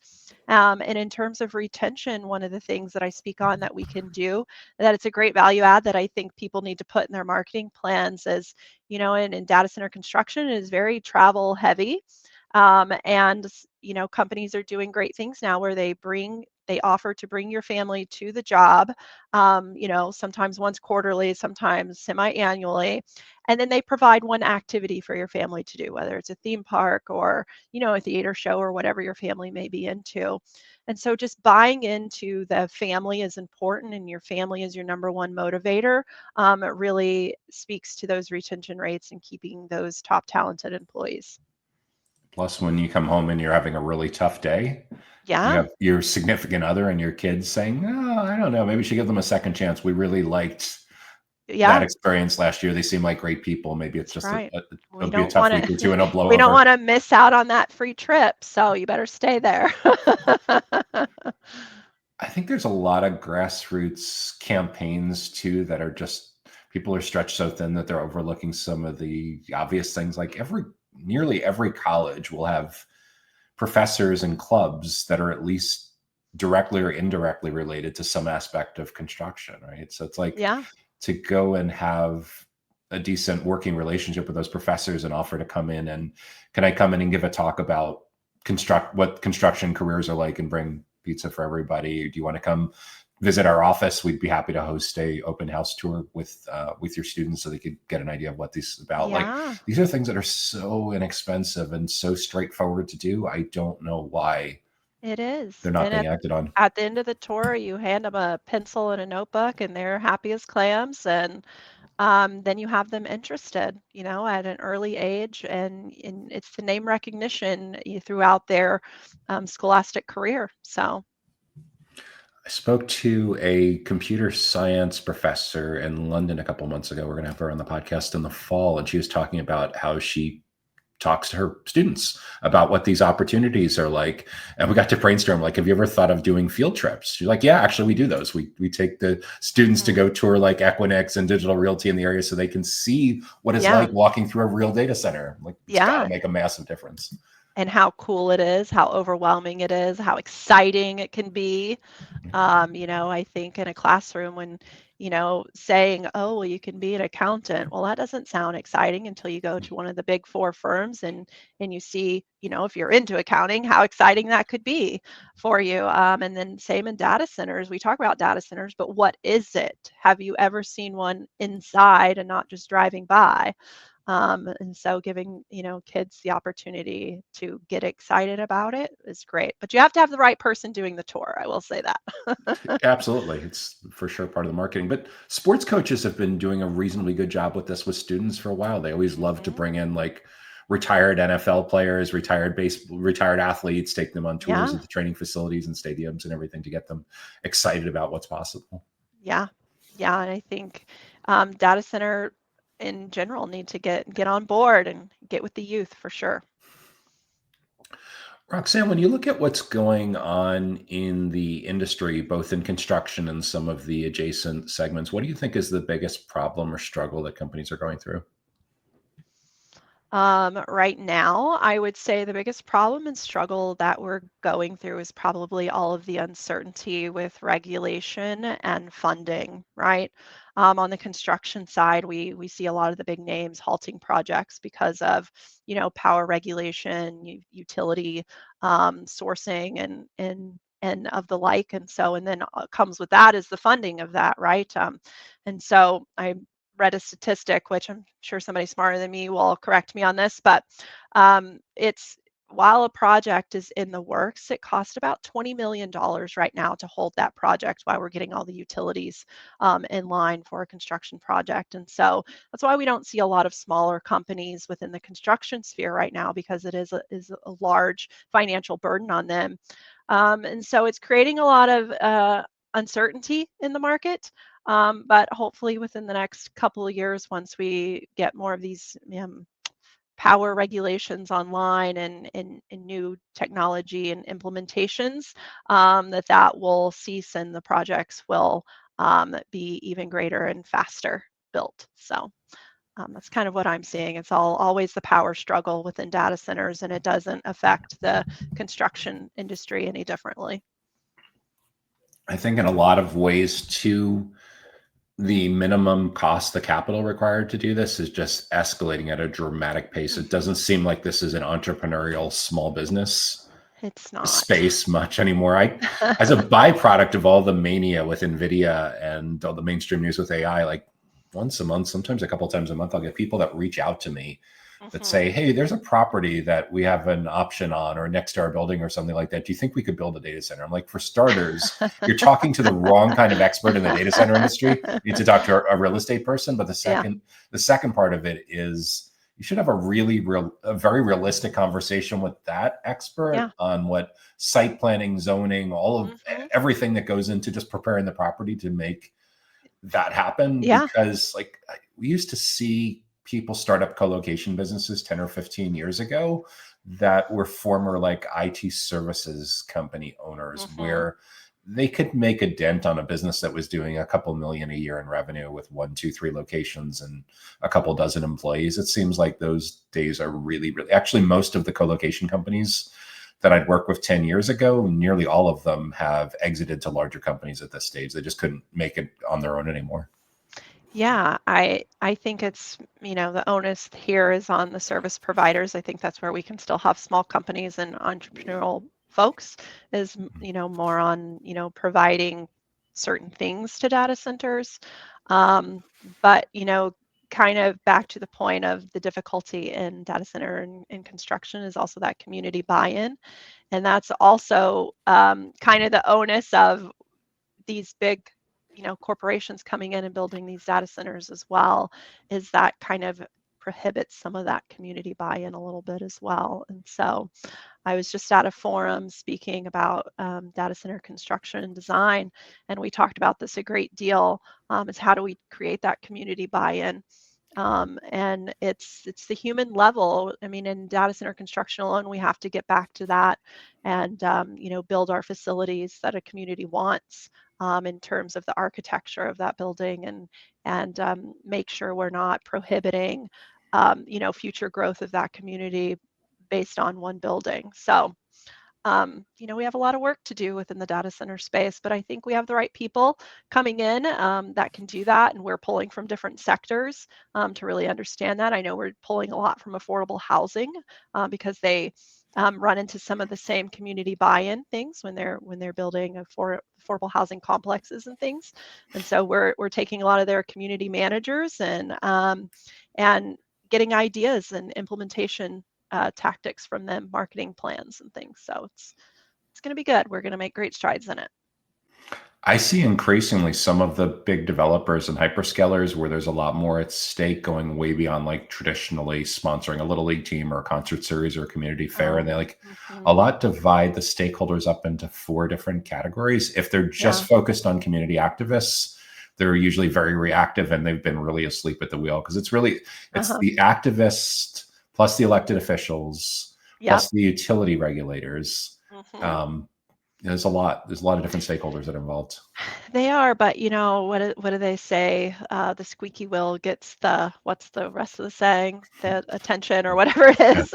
And in terms of retention, one of the things that I speak on that we can do, that it's a great value add that I think people need to put in their marketing plans is, in data center construction, it is very travel heavy. And companies are doing great things now where they offer to bring your family to the job, sometimes once quarterly, sometimes semi-annually, and then they provide one activity for your family to do, whether it's a theme park or a theater show or whatever your family may be into. And so just buying into the family is important, and your family is your number one motivator. It really speaks to those retention rates and keeping those top talented employees.
Plus, when you come home and you're having a really tough day, you have your significant other and your kids saying, "Oh, I don't know, maybe we should give them a second chance. We really liked that experience last year. They seem like great people. Maybe it's just
right.
it'll be a tough week or two and it'll blow
we don't
over.
want to miss out on that free trip, so you better stay there.
I think there's a lot of grassroots campaigns too that are just, people are stretched so thin that they're overlooking some of the obvious things. Like nearly every college will have professors and clubs that are at least directly or indirectly related to some aspect of construction, right? So it's like, to go and have a decent working relationship with those professors and offer to come in and, can I come in and give a talk about what construction careers are like and bring pizza for everybody? Do you want to come visit our office? We'd be happy to host a open house tour with your students so they could get an idea of what this is about. Like, these are things that are so inexpensive and so straightforward to do. I don't know why
it is.
They're not being acted on.
At the end of the tour, you hand them a pencil and a notebook and they're happy as clams. And then you have them interested, at an early age, and it's the name recognition throughout their scholastic career. So
I spoke to a computer science professor in London a couple months ago. We're going to have her on the podcast in the fall, and she was talking about how she talks to her students about what these opportunities are like. And we got to brainstorm, like, have you ever thought of doing field trips? She's like, yeah, actually we do those. We take the students to go tour like Equinix and Digital Realty in the area so they can see what it's like walking through a real data center. Like, it's gotta make a massive difference.
And how cool it is, how overwhelming it is, how exciting it can be. I think in a classroom when, saying, oh, well, you can be an accountant. Well, that doesn't sound exciting until you go to one of the big 4 firms and you see, if you're into accounting, how exciting that could be for you. And then same in data centers. We talk about data centers, but what is it? Have you ever seen one inside and not just driving by? And so giving, kids the opportunity to get excited about it is great. But you have to have the right person doing the tour. I will say that.
Absolutely. It's for sure part of the marketing. But sports coaches have been doing a reasonably good job with this with students for a while. They always love to bring in like retired NFL players, retired athletes, take them on tours of the training facilities and stadiums and everything to get them excited about what's possible.
Yeah. And I think data center in general need to get on board and get with the youth for sure.
Roxxann, when you look at what's going on in the industry, both in construction and some of the adjacent segments, what do you think is the biggest problem or struggle that companies are going through?
Right now, I would say the biggest problem and struggle that we're going through is probably all of the uncertainty with regulation and funding, right? On the construction side, we see a lot of the big names halting projects because of, power regulation, utility sourcing, and of the like. And then comes with that is the funding of that, right? And so I read a statistic, which I'm sure somebody smarter than me will correct me on this, but it's, while a project is in the works, it costs about $20 million right now to hold that project while we're getting all the utilities in line for a construction project. And so that's why we don't see a lot of smaller companies within the construction sphere right now, because it is a large financial burden on them. And so it's creating a lot of uncertainty in the market. But hopefully within the next couple of years, once we get more of these power regulations online and new technology and implementations, that will cease and the projects will be even greater and faster built. So that's kind of what I'm seeing. It's always the power struggle within data centers, and it doesn't affect the construction industry any differently.
I think in a lot of ways too, the minimum cost, the capital required to do this is just escalating at a dramatic pace. It doesn't seem like this is an entrepreneurial small business space much anymore. As a byproduct of all the mania with NVIDIA and all the mainstream news with AI, like once a month, sometimes a couple times a month, I'll get people that reach out to me that say, hey, there's a property that we have an option on or next to our building or something like that. Do you think we could build a data center? I'm like, for starters, you're talking to the wrong kind of expert in the data center industry. You need to talk to a real estate person. But the second part of it is you should have a very realistic conversation with that expert on what site planning, zoning, all of everything that goes into just preparing the property to make that happen,
Yeah.
because like we used to see people start up co-location businesses 10 or 15 years ago that were former like IT services company owners, where they could make a dent on a business that was doing a couple million a year in revenue with 1, 2, 3 locations and a couple dozen employees. It seems like those days are really, really, actually most of the co-location companies that I'd worked with 10 years ago, nearly all of them have exited to larger companies at this stage. They just couldn't make it on their own anymore.
Yeah, I think it's, the onus here is on the service providers. I think that's where we can still have small companies and entrepreneurial folks is, more on, providing certain things to data centers. Um, but, kind of back to the point of the difficulty in data center and construction is also that community buy-in. And that's also kind of the onus of these big corporations coming in and building these data centers as well, is that kind of prohibits some of that community buy-in a little bit as well. And so I was just at a forum speaking about data center construction and design, and we talked about this a great deal, is how do we create that community buy-in. And it's the human level. I mean, in data center construction alone, we have to get back to that and build our facilities that a community wants, in terms of the architecture of that building, and make sure we're not prohibiting future growth of that community based on one building. So we have a lot of work to do within the data center space, but I think we have the right people coming in that can do that. And we're pulling from different sectors to really understand that. I know we're pulling a lot from affordable housing because they run into some of the same community buy-in things when they're building affordable housing complexes and things. And so we're taking a lot of their community managers and getting ideas and implementation tactics from them, marketing plans and things. So it's going to be good. We're going to make great strides in it.
I see increasingly some of the big developers and hyperscalers where there's a lot more at stake, going way beyond like traditionally sponsoring a little league team or a concert series or a community fair. And they a lot divide the stakeholders up into 4 different categories. If they're just focused on community activists, they're usually very reactive and they've been really asleep at the wheel, because it's the activist plus the elected officials plus the utility regulators. There's a lot of different stakeholders that are involved.
They are, but what do they say? The squeaky wheel gets what's the rest of the saying? The attention or whatever it is.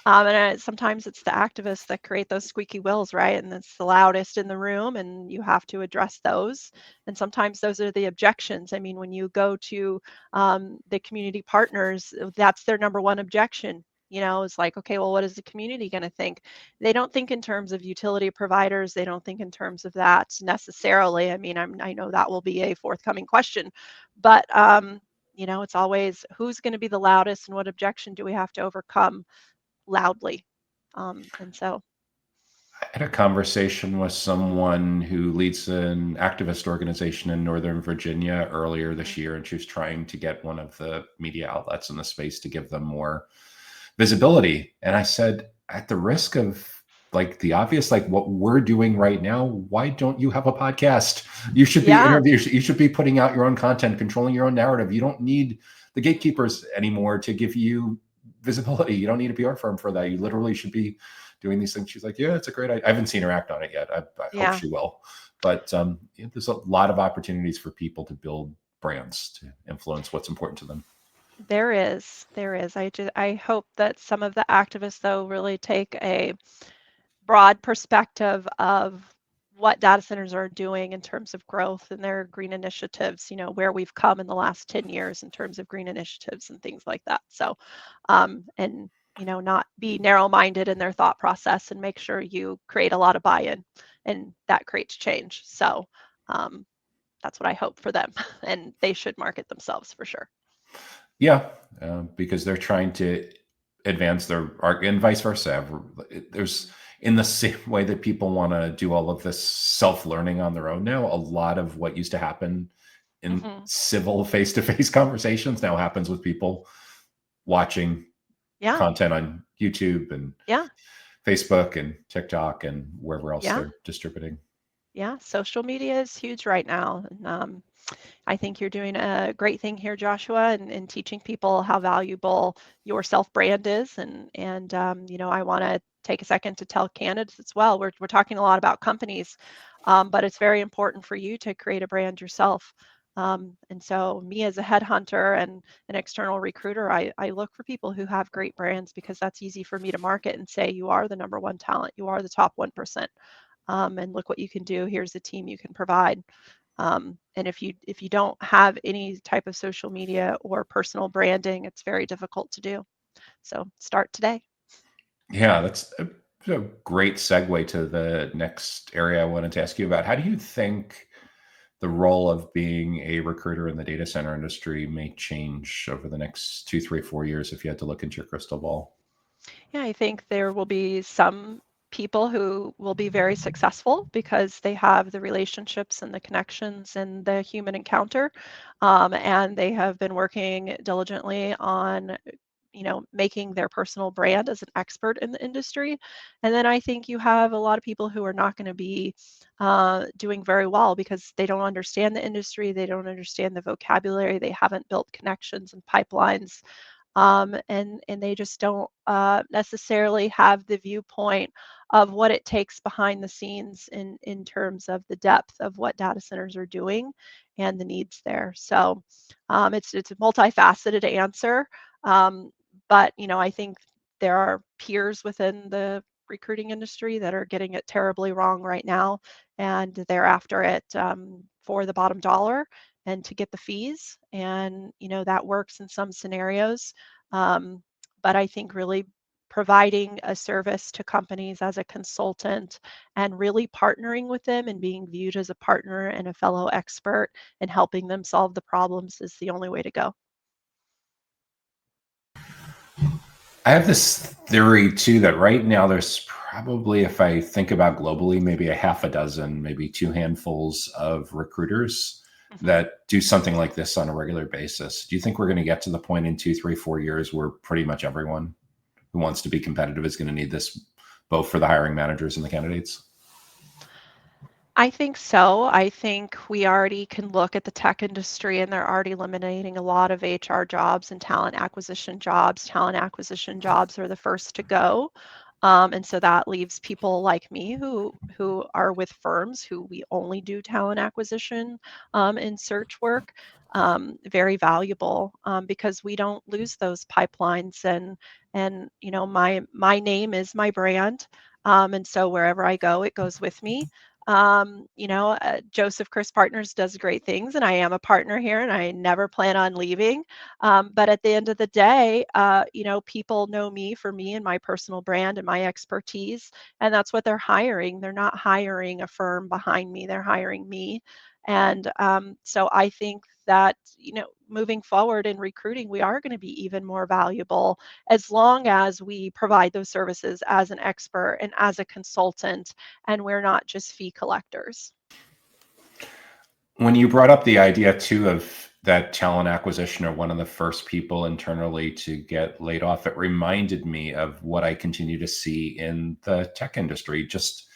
And sometimes it's the activists that create those squeaky wheels, right? And it's the loudest in the room, and you have to address those. And sometimes those are the objections. I mean, when you go to the community partners, that's their number one objection. It's like, okay, well, what is the community going to think? They don't think in terms of utility providers. They don't think in terms of that necessarily. I mean, I know that will be a forthcoming question, but it's always who's going to be the loudest and what objection do we have to overcome loudly. And so
I had a conversation with someone who leads an activist organization in Northern Virginia earlier this year, and she was trying to get one of the media outlets in the space to give them more visibility. And I said, at the risk of like the obvious, like what we're doing right now, why don't you have a podcast? You should be interviewing, you should be putting out your own content, controlling your own narrative. You don't need the gatekeepers anymore to give you visibility. You don't need a PR firm for that. You literally should be doing these things. She's like, yeah, it's a great idea. I haven't seen her act on it yet. I hope she will. But there's a lot of opportunities for people to build brands to influence what's important to them.
There is. I hope that some of the activists, though, really take a broad perspective of what data centers are doing in terms of growth and their green initiatives, where we've come in the last 10 years in terms of green initiatives and things like that. So, and, not be narrow-minded in their thought process, and make sure you create a lot of buy-in, and that creates change. So that's what I hope for them, and they should market themselves for sure.
Yeah, because they're trying to advance their art and vice versa. There's, in the same way that people want to do all of this self-learning on their own now, a lot of what used to happen in civil face-to-face conversations now happens with people watching content on YouTube and Facebook and TikTok and wherever else they're distributing.
Yeah, social media is huge right now. And I think you're doing a great thing here, Joshua, and teaching people how valuable your self brand is. And I want to take a second to tell candidates as well. We're talking a lot about companies, but it's very important for you to create a brand yourself. And so, me as a headhunter and an external recruiter, I look for people who have great brands because that's easy for me to market and say, you are the number one talent, you are the top 1%. And look what you can do. Here's the team you can provide. And if you don't have any type of social media or personal branding, it's very difficult to do. So start today.
Yeah, that's a great segue to the next area I wanted to ask you about. How do you think the role of being a recruiter in the data center industry may change over the next 2, 3, 4 years if you had to look into your crystal ball?
Yeah, I think there will be some people who will be very successful because they have the relationships and the connections and the human encounter, and they have been working diligently on making their personal brand as an expert in the industry. And then I think you have a lot of people who are not going to be doing very well because they don't understand the industry, they don't understand the vocabulary, they haven't built connections and pipelines, and they just don't necessarily have the viewpoint of what it takes behind the scenes in terms of the depth of what data centers are doing and the needs there. So it's a multifaceted answer, but I think there are peers within the recruiting industry that are getting it terribly wrong right now, and they're after it for the bottom dollar and to get the fees. And that works in some scenarios, um, but I think really providing a service to companies as a consultant and really partnering with them and being viewed as a partner and a fellow expert and helping them solve the problems is the only way to go.
I have this theory too that right now there's probably, if I think about globally, maybe a half a dozen, maybe two handfuls of recruiters
Mhm.
that do something like this on a regular basis. Do you think we're going to get to the point in 2, 3, 4 years where pretty much everyone who wants to be competitive is going to need this, both for the hiring managers and the candidates?
I think so. I think we already can look at the tech industry and they're already eliminating a lot of HR jobs and talent acquisition jobs. Talent acquisition jobs are the first to go. And so that leaves people like me who are with firms who we only do talent acquisition and search work, very valuable, because we don't lose those pipelines. And my name is my brand, and so wherever I go, it goes with me. Joseph Chris Partners does great things, and I am a partner here, and I never plan on leaving. But at the end of the day, people know me for me and my personal brand and my expertise, and that's what they're hiring. They're not hiring a firm behind me; they're hiring me. And so I think that moving forward in recruiting, we are going to be even more valuable as long as we provide those services as an expert and as a consultant, and we're not just fee collectors.
When you brought up the idea too of that talent acquisition or one of the first people internally to get laid off, it reminded me of what I continue to see in the tech industry. Just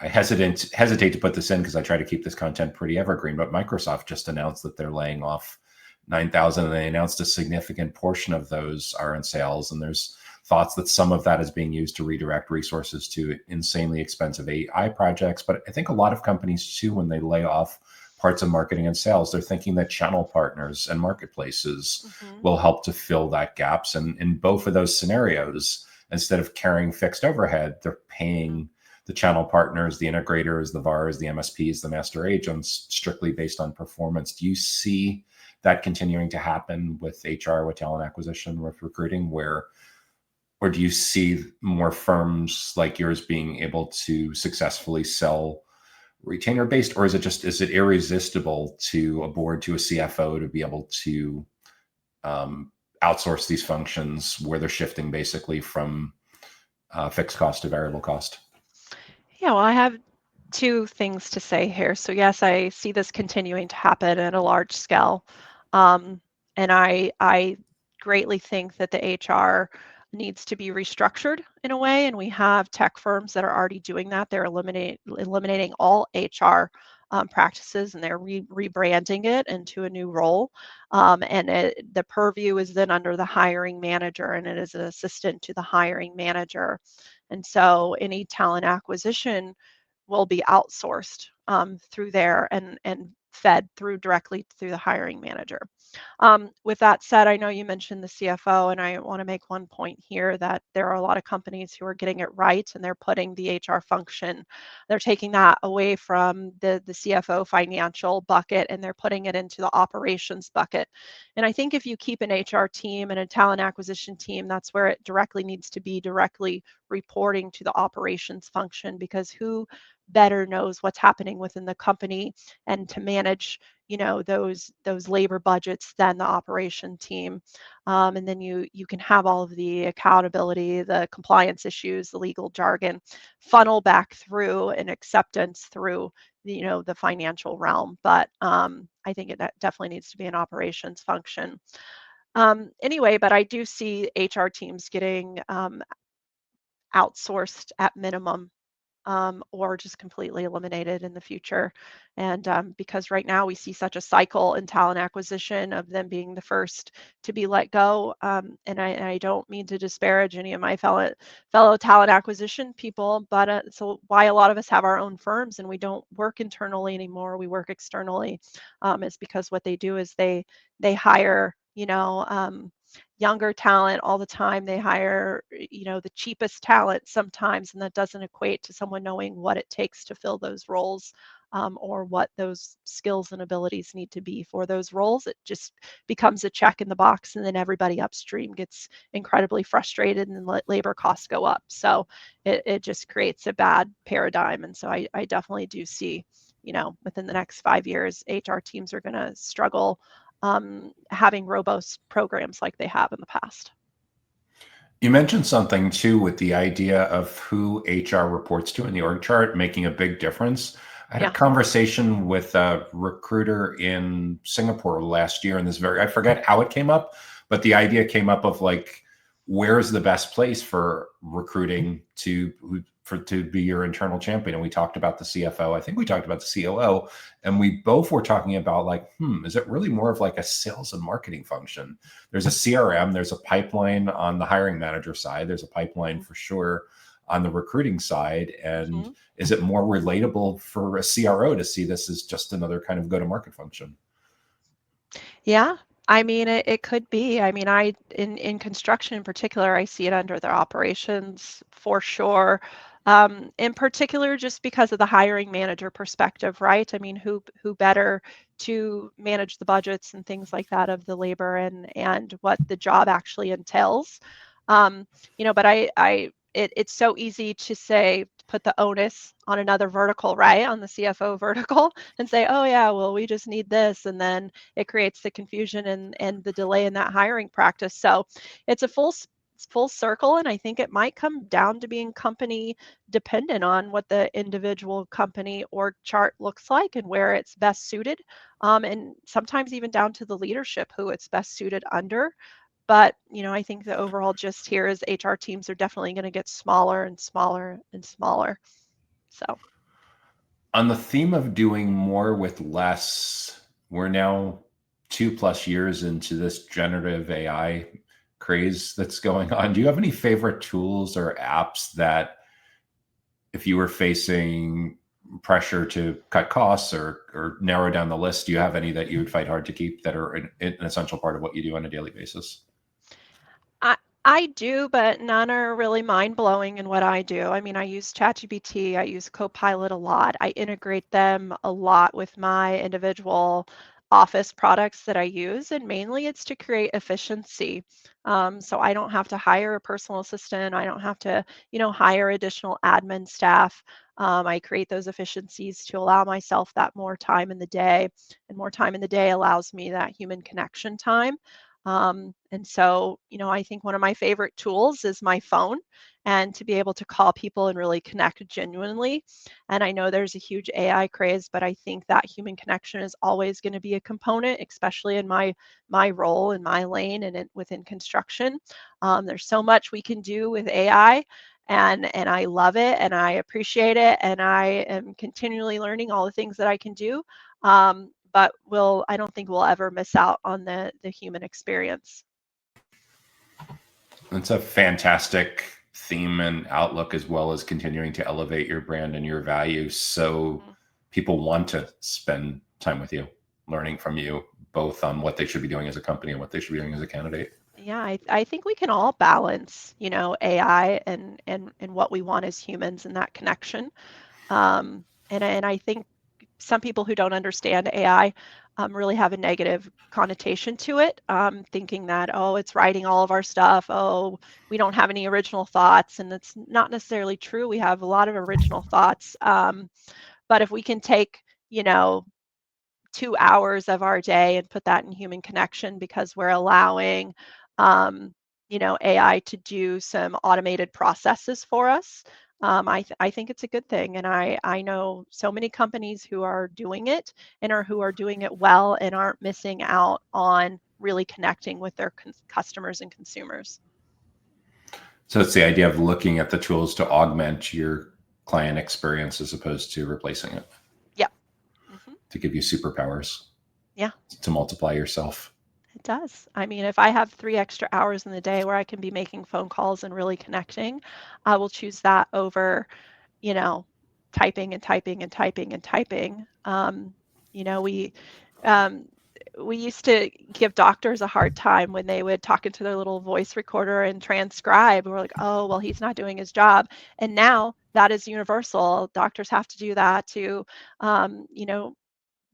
I hesitate to put this in because I try to keep this content pretty evergreen, but Microsoft just announced that they're laying off 9,000, and they announced a significant portion of those are in sales. And there's thoughts that some of that is being used to redirect resources to insanely expensive AI projects. But I think a lot of companies too, when they lay off parts of marketing and sales, they're thinking that channel partners and marketplaces
Mhm.
will help to fill that gaps. And in both of those scenarios, instead of carrying fixed overhead, they're paying the channel partners, the integrators, the VARs, the MSPs, the master agents, strictly based on performance. Do you see that continuing to happen with HR, with talent acquisition, with recruiting, or do you see more firms like yours being able to successfully sell retainer based, or is it irresistible to a board, to a CFO to be able to outsource these functions where they're shifting basically from fixed cost to variable cost?
Yeah, well, I have two things to say here. So yes, I see this continuing to happen at a large scale. Um, and I greatly think that the HR needs to be restructured in a way. And we have tech firms that are already doing that. They're eliminating all HR practices, and they're rebranding it into a new role. The purview is then under the hiring manager, and it is an assistant to the hiring manager. And so any talent acquisition will be outsourced through there and fed directly through the hiring manager. With that said, I know you mentioned the CFO, and I want to make one point here that there are a lot of companies who are getting it right, and they're putting the HR function, they're taking that away from the CFO financial bucket, and they're putting it into the operations bucket. And I think if you keep an HR team and a talent acquisition team, that's where it directly needs to be directly reporting to the operations function, because who better knows what's happening within the company and to manage those labor budgets than the operation team. And then you can have all of the accountability, the compliance issues, the legal jargon funnel back through and acceptance through the financial realm. But I think it definitely needs to be an operations function. Anyway, but I do see HR teams getting outsourced at minimum, or just completely eliminated in the future. And because right now we see such a cycle in talent acquisition of them being the first to be let go. And I don't mean to disparage any of my fellow talent acquisition people, but so why a lot of us have our own firms and we don't work internally anymore, we work externally, is because what they do is they hire, younger talent all the time. They hire, the cheapest talent sometimes, and that doesn't equate to someone knowing what it takes to fill those roles, or what those skills and abilities need to be for those roles. It just becomes a check in the box, and then everybody upstream gets incredibly frustrated and let labor costs go up. So it just creates a bad paradigm. And so I definitely do see, within the next 5 years, HR teams are going to struggle having robust programs like they have in the past.
You mentioned something too with the idea of who HR reports to in the org chart making a big difference. I had a conversation with a recruiter in Singapore last year, and I forget how it came up, but the idea came up of like, where's the best place for recruiting to be your internal champion? And we talked about the CFO. I think we talked about the COO, and we both were talking about like, is it really more of like a sales and marketing function? There's a CRM, there's a pipeline on the hiring manager side, there's a pipeline for sure on the recruiting side. And is it more relatable for a CRO to see this as just another kind of go-to-market function?
Yeah, I mean, it could be. I mean, in construction in particular, I see it under their operations for sure. In particular, just because of the hiring manager perspective, right? I mean, who better to manage the budgets and things like that of the labor and what the job actually entails. But it's so easy to say, put the onus on another vertical, right? On the CFO vertical, and say, oh yeah, well, we just need this. And then it creates the confusion and the delay in that hiring practice. So it's a full circle. And I think it might come down to being company dependent on what the individual company org chart looks like and where it's best suited. And sometimes even down to the leadership who it's best suited under. But, I think the overall gist here is HR teams are definitely going to get smaller and smaller and smaller. So,
on the theme of doing more with less, we're now 2+ years into this generative AI craze that's going on. Do you have any favorite tools or apps that, if you were facing pressure to cut costs or narrow down the list, do you have any that you would fight hard to keep that are an essential part of what you do on a daily basis?
I do, but none are really mind-blowing in what I do. I mean, I use ChatGPT, I use Copilot a lot. I integrate them a lot with my individual office products that I use, and mainly it's to create efficiency. So I don't have to hire a personal assistant. I don't have to, hire additional admin staff. I create those efficiencies to allow myself that more time in the day, and more time in the day allows me that human connection time. And so, I think one of my favorite tools is my phone, and to be able to call people and really connect genuinely. And I know there's a huge AI craze, but I think that human connection is always going to be a component, especially in my role in my lane and within construction. There's so much we can do with AI. and I love it and I appreciate it, and I am continually learning all the things that I can do. But I don't think we'll ever miss out on the human experience.
It's a fantastic theme and outlook, as well as continuing to elevate your brand and your values, so people want to spend time with you, learning from you, both on what they should be doing as a company and what they should be doing as a candidate.
Yeah, I think we can all balance, AI and what we want as humans and that connection. And I think some people who don't understand AI really have a negative connotation to it, thinking that, oh, it's writing all of our stuff. Oh, we don't have any original thoughts. And it's not necessarily true. We have a lot of original thoughts. But if we can take, 2 hours of our day and put that in human connection, because we're allowing, AI to do some automated processes for us. I think it's a good thing, and I know so many companies who are doing it and who are doing it well and aren't missing out on really connecting with their customers and consumers.
So it's the idea of looking at the tools to augment your client experience as opposed to replacing it.
Yeah.
To give you superpowers.
Yeah.
To multiply yourself.
It does. I mean, if I have 3 extra hours in the day where I can be making phone calls and really connecting, I will choose that over, typing and typing and typing and typing. We used to give doctors a hard time when they would talk into their little voice recorder and transcribe. We're like, oh, well, he's not doing his job. And now that is universal. Doctors have to do that to,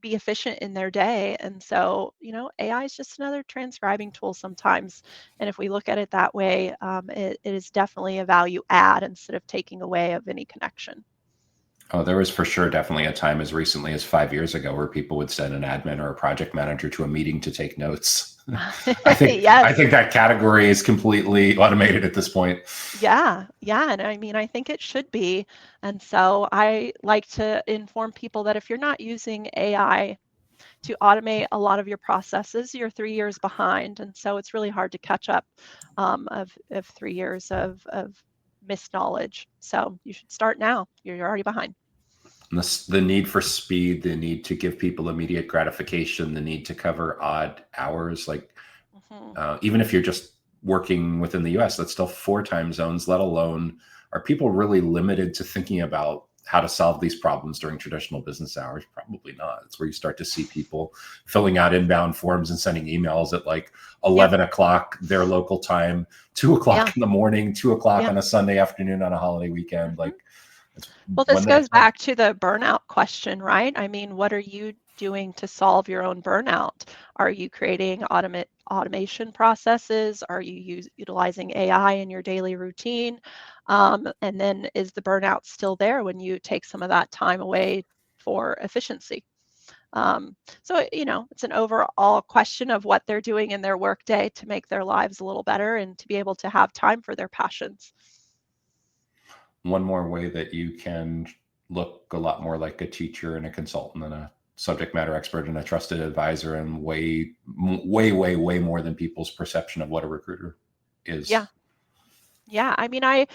be efficient in their day. And so, AI is just another transcribing tool sometimes. And if we look at it that way, it is definitely a value add instead of taking away of any connection.
Oh, there was for sure definitely a time as recently as 5 years ago where people would send an admin or a project manager to a meeting to take notes. I think
Yes.
I think that category is completely automated at this point.
Yeah. And I mean, I think it should be. And so I like to inform people that if you're not using AI to automate a lot of your processes, you're 3 years behind. And so it's really hard to catch up of 3 years of missed knowledge. So you should start now. You're already behind.
The need for speed, the need to give people immediate gratification, the need to cover odd hours, like even if you're just working within the US, that's still 4 time zones, let alone are people really limited to thinking about how to solve these problems during traditional business hours? Probably not. It's where you start to see people filling out inbound forms and sending emails at like 11 o'clock their local time, 2 o'clock in the morning, 2 o'clock on a Sunday afternoon on a holiday weekend. Like,
well, this goes back to the burnout question, right? I mean, what are you doing to solve your own burnout? Are you creating automation processes? Are you utilizing AI in your daily routine? And then is the burnout still there when you take some of that time away for efficiency? So, it's an overall question of what they're doing in their workday to make their lives a little better and to be able to have time for their passions.
One more way that you can look a lot more like a teacher and a consultant and a subject matter expert and a trusted advisor, and way more than people's perception of what a recruiter is.
Yeah. I mean, I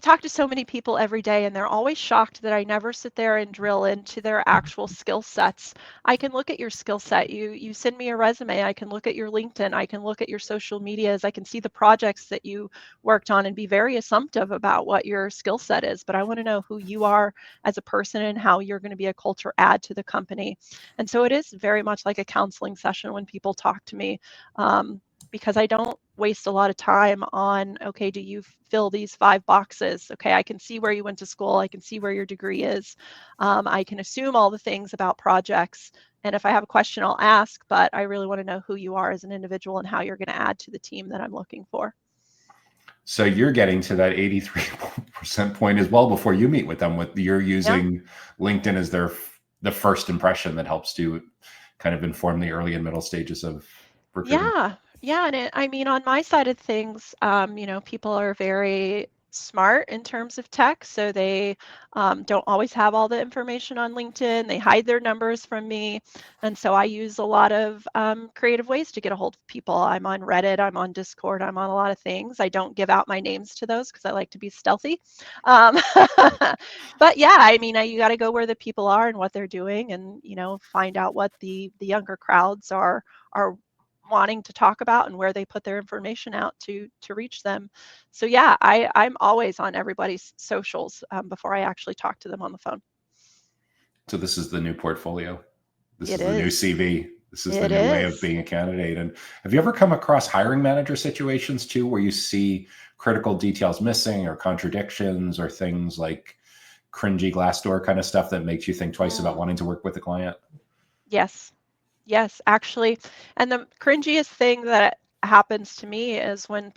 talk to so many people every day, and they're always shocked that I never sit there and drill into their actual skill sets. I can look at your skill set. You send me a resume. I can look at your LinkedIn. I can look at your social medias. I can see the projects that you worked on and be very assumptive about what your skill set is. But I want to know who you are as a person and how you're going to be a culture add to the company. And so it is very much like a counseling session when people talk to me. Because I don't waste a lot of time on, okay, do you fill these 5 boxes? Okay, I can see where you went to school. I can see where your degree is. I can assume all the things about projects. And if I have a question, I'll ask, but I really want to know who you are as an individual and how you're going to add to the team that I'm looking for.
So you're getting to that 83% point as well before you meet with them. You're using LinkedIn as the first impression that helps to kind of inform the early and middle stages of recruiting.
Yeah. And I mean, on my side of things, people are very smart in terms of tech, so they don't always have all the information on LinkedIn. They hide their numbers from me, and so I use a lot of creative ways to get a hold of people. I'm on Reddit, I'm on Discord, I'm on a lot of things. I don't give out my names to those because I like to be stealthy. But yeah, I mean, you got to go where the people are and what they're doing, and find out what the younger crowds are wanting to talk about and where they put their information out to reach them. So yeah, I'm always on everybody's socials before I actually talk to them on the phone.
So this is the new portfolio. This
It
is the new
is.
CV. This is the
It
new way of
is.
being a candidate. And have you ever come across hiring manager situations too, where you see critical details missing or contradictions or things like cringy Glassdoor kind of stuff that makes you think twice about wanting to work with the client?
Yes, actually. And the cringiest thing that happens to me is when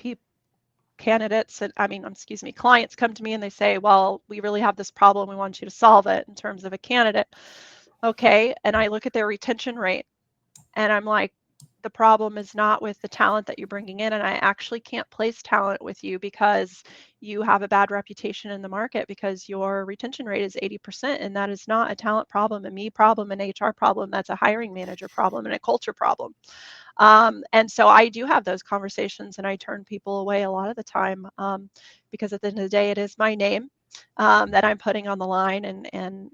clients come to me and they say, well, we really have this problem, we want you to solve it in terms of a candidate. Okay, and I look at their retention rate and I'm like, the problem is not with the talent that you're bringing in, and I actually can't place talent with you because you have a bad reputation in the market because your retention rate is 80%, and that is not a talent problem, a me problem, an HR problem. That's a hiring manager problem and a culture problem. And so I do have those conversations, and I turn people away a lot of the time because at the end of the day, it is my name that I'm putting on the line, and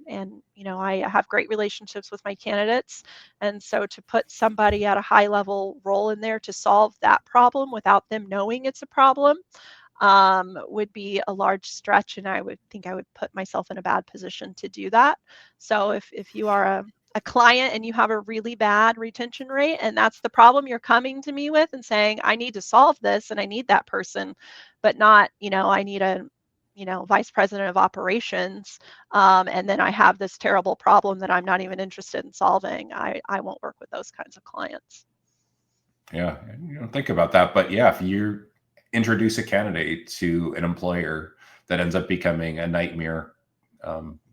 I have great relationships with my candidates, and so to put somebody at a high level role in there to solve that problem without them knowing it's a problem would be a large stretch, and I would put myself in a bad position to do that. So if you are a client and you have a really bad retention rate and that's the problem you're coming to me with and saying, I need to solve this and I need that person, but not, I need a vice president of operations, and then I have this terrible problem that I'm not even interested in solving, I won't work with those kinds of clients.
Yeah, you don't think about that, but yeah, if you introduce a candidate to an employer that ends up becoming a nightmare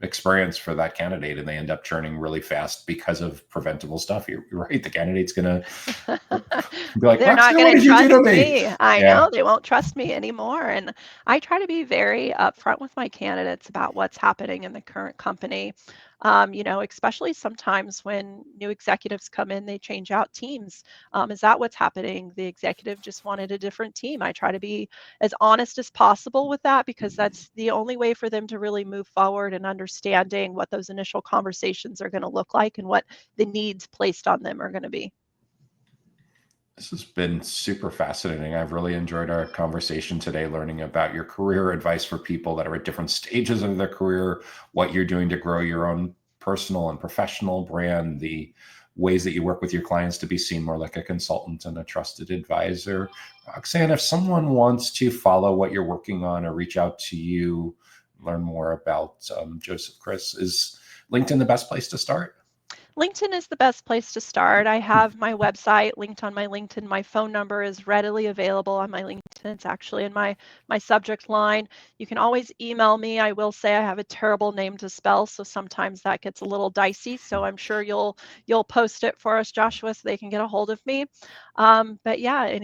experience for that candidate, and they end up churning really fast because of preventable stuff, you're right. The candidate's gonna be like,
They're not
Roxxann, what
going to
did you do
trust
to me?
me. I
Yeah.
know they won't trust me anymore. And I try to be very upfront with my candidates about what's happening in the current company. Especially sometimes when new executives come in, they change out teams. Is that what's happening? The executive just wanted a different team. I try to be as honest as possible with that because that's the only way for them to really move forward and understanding what those initial conversations are going to look like and what the needs placed on them are going to be.
This has been super fascinating. I've really enjoyed our conversation today, learning about your career advice for people that are at different stages of their career, what you're doing to grow your own personal and professional brand, the ways that you work with your clients to be seen more like a consultant and a trusted advisor. Roxxann, if someone wants to follow what you're working on or reach out to you, learn more about Joseph Chris, is LinkedIn the best place to start?
LinkedIn is the best place to start. I have my website linked on my LinkedIn. My phone number is readily available on my LinkedIn. It's actually in my subject line. You can always email me. I will say I have a terrible name to spell, so sometimes that gets a little dicey. So I'm sure you'll post it for us, Joshua, so they can get a hold of me. But yeah,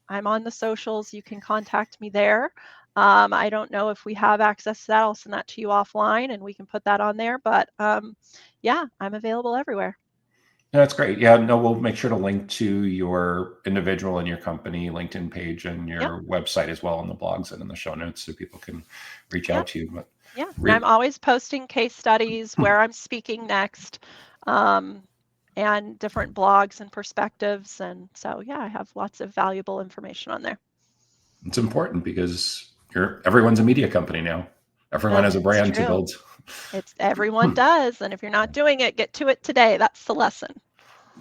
I'm on the socials. You can contact me there. I don't know if we have access to that. I'll send that to you offline and we can put that on there. But yeah, I'm available everywhere.
That's great. Yeah, no, we'll make sure to link to your individual and your company LinkedIn page and your website as well in the blogs and in the show notes so people can reach out to you. But
yeah, and I'm always posting case studies, where I'm speaking next, and different blogs and perspectives. And so, yeah, I have lots of valuable information on there.
It's important because everyone's a media company now. Everyone has a brand to build.
Everyone does. And if you're not doing it, get to it today. That's the lesson.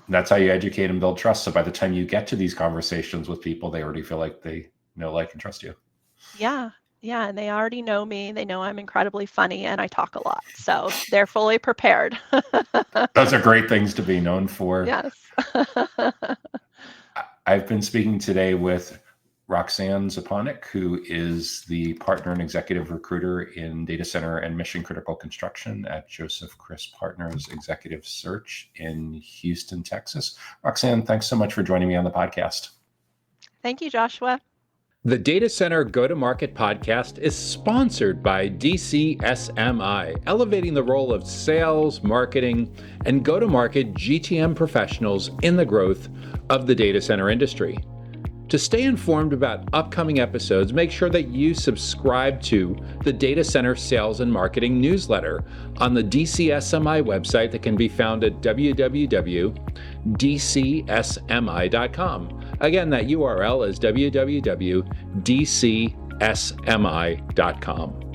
That's how you educate and build trust. So by the time you get to these conversations with people, they already feel like they know, like, and trust you.
Yeah. Yeah. And they already know me. They know I'm incredibly funny and I talk a lot. So they're fully prepared.
Those are great things to be known for.
Yes.
I've been speaking today with Roxxann Sczepanik, who is the partner and executive recruiter in data center and mission critical construction at Joseph Chris Partners Executive Search in Houston, Texas. Roxxann, thanks so much for joining me on the podcast.
Thank you, Joshua.
The Data Center Go-to-Market podcast is sponsored by DCSMI, elevating the role of sales, marketing, and go-to-market GTM professionals in the growth of the data center industry. To stay informed about upcoming episodes, make sure that you subscribe to the Data Center Sales and Marketing newsletter on the DCSMI website that can be found at www.dcsmi.com. Again, that URL is www.dcsmi.com.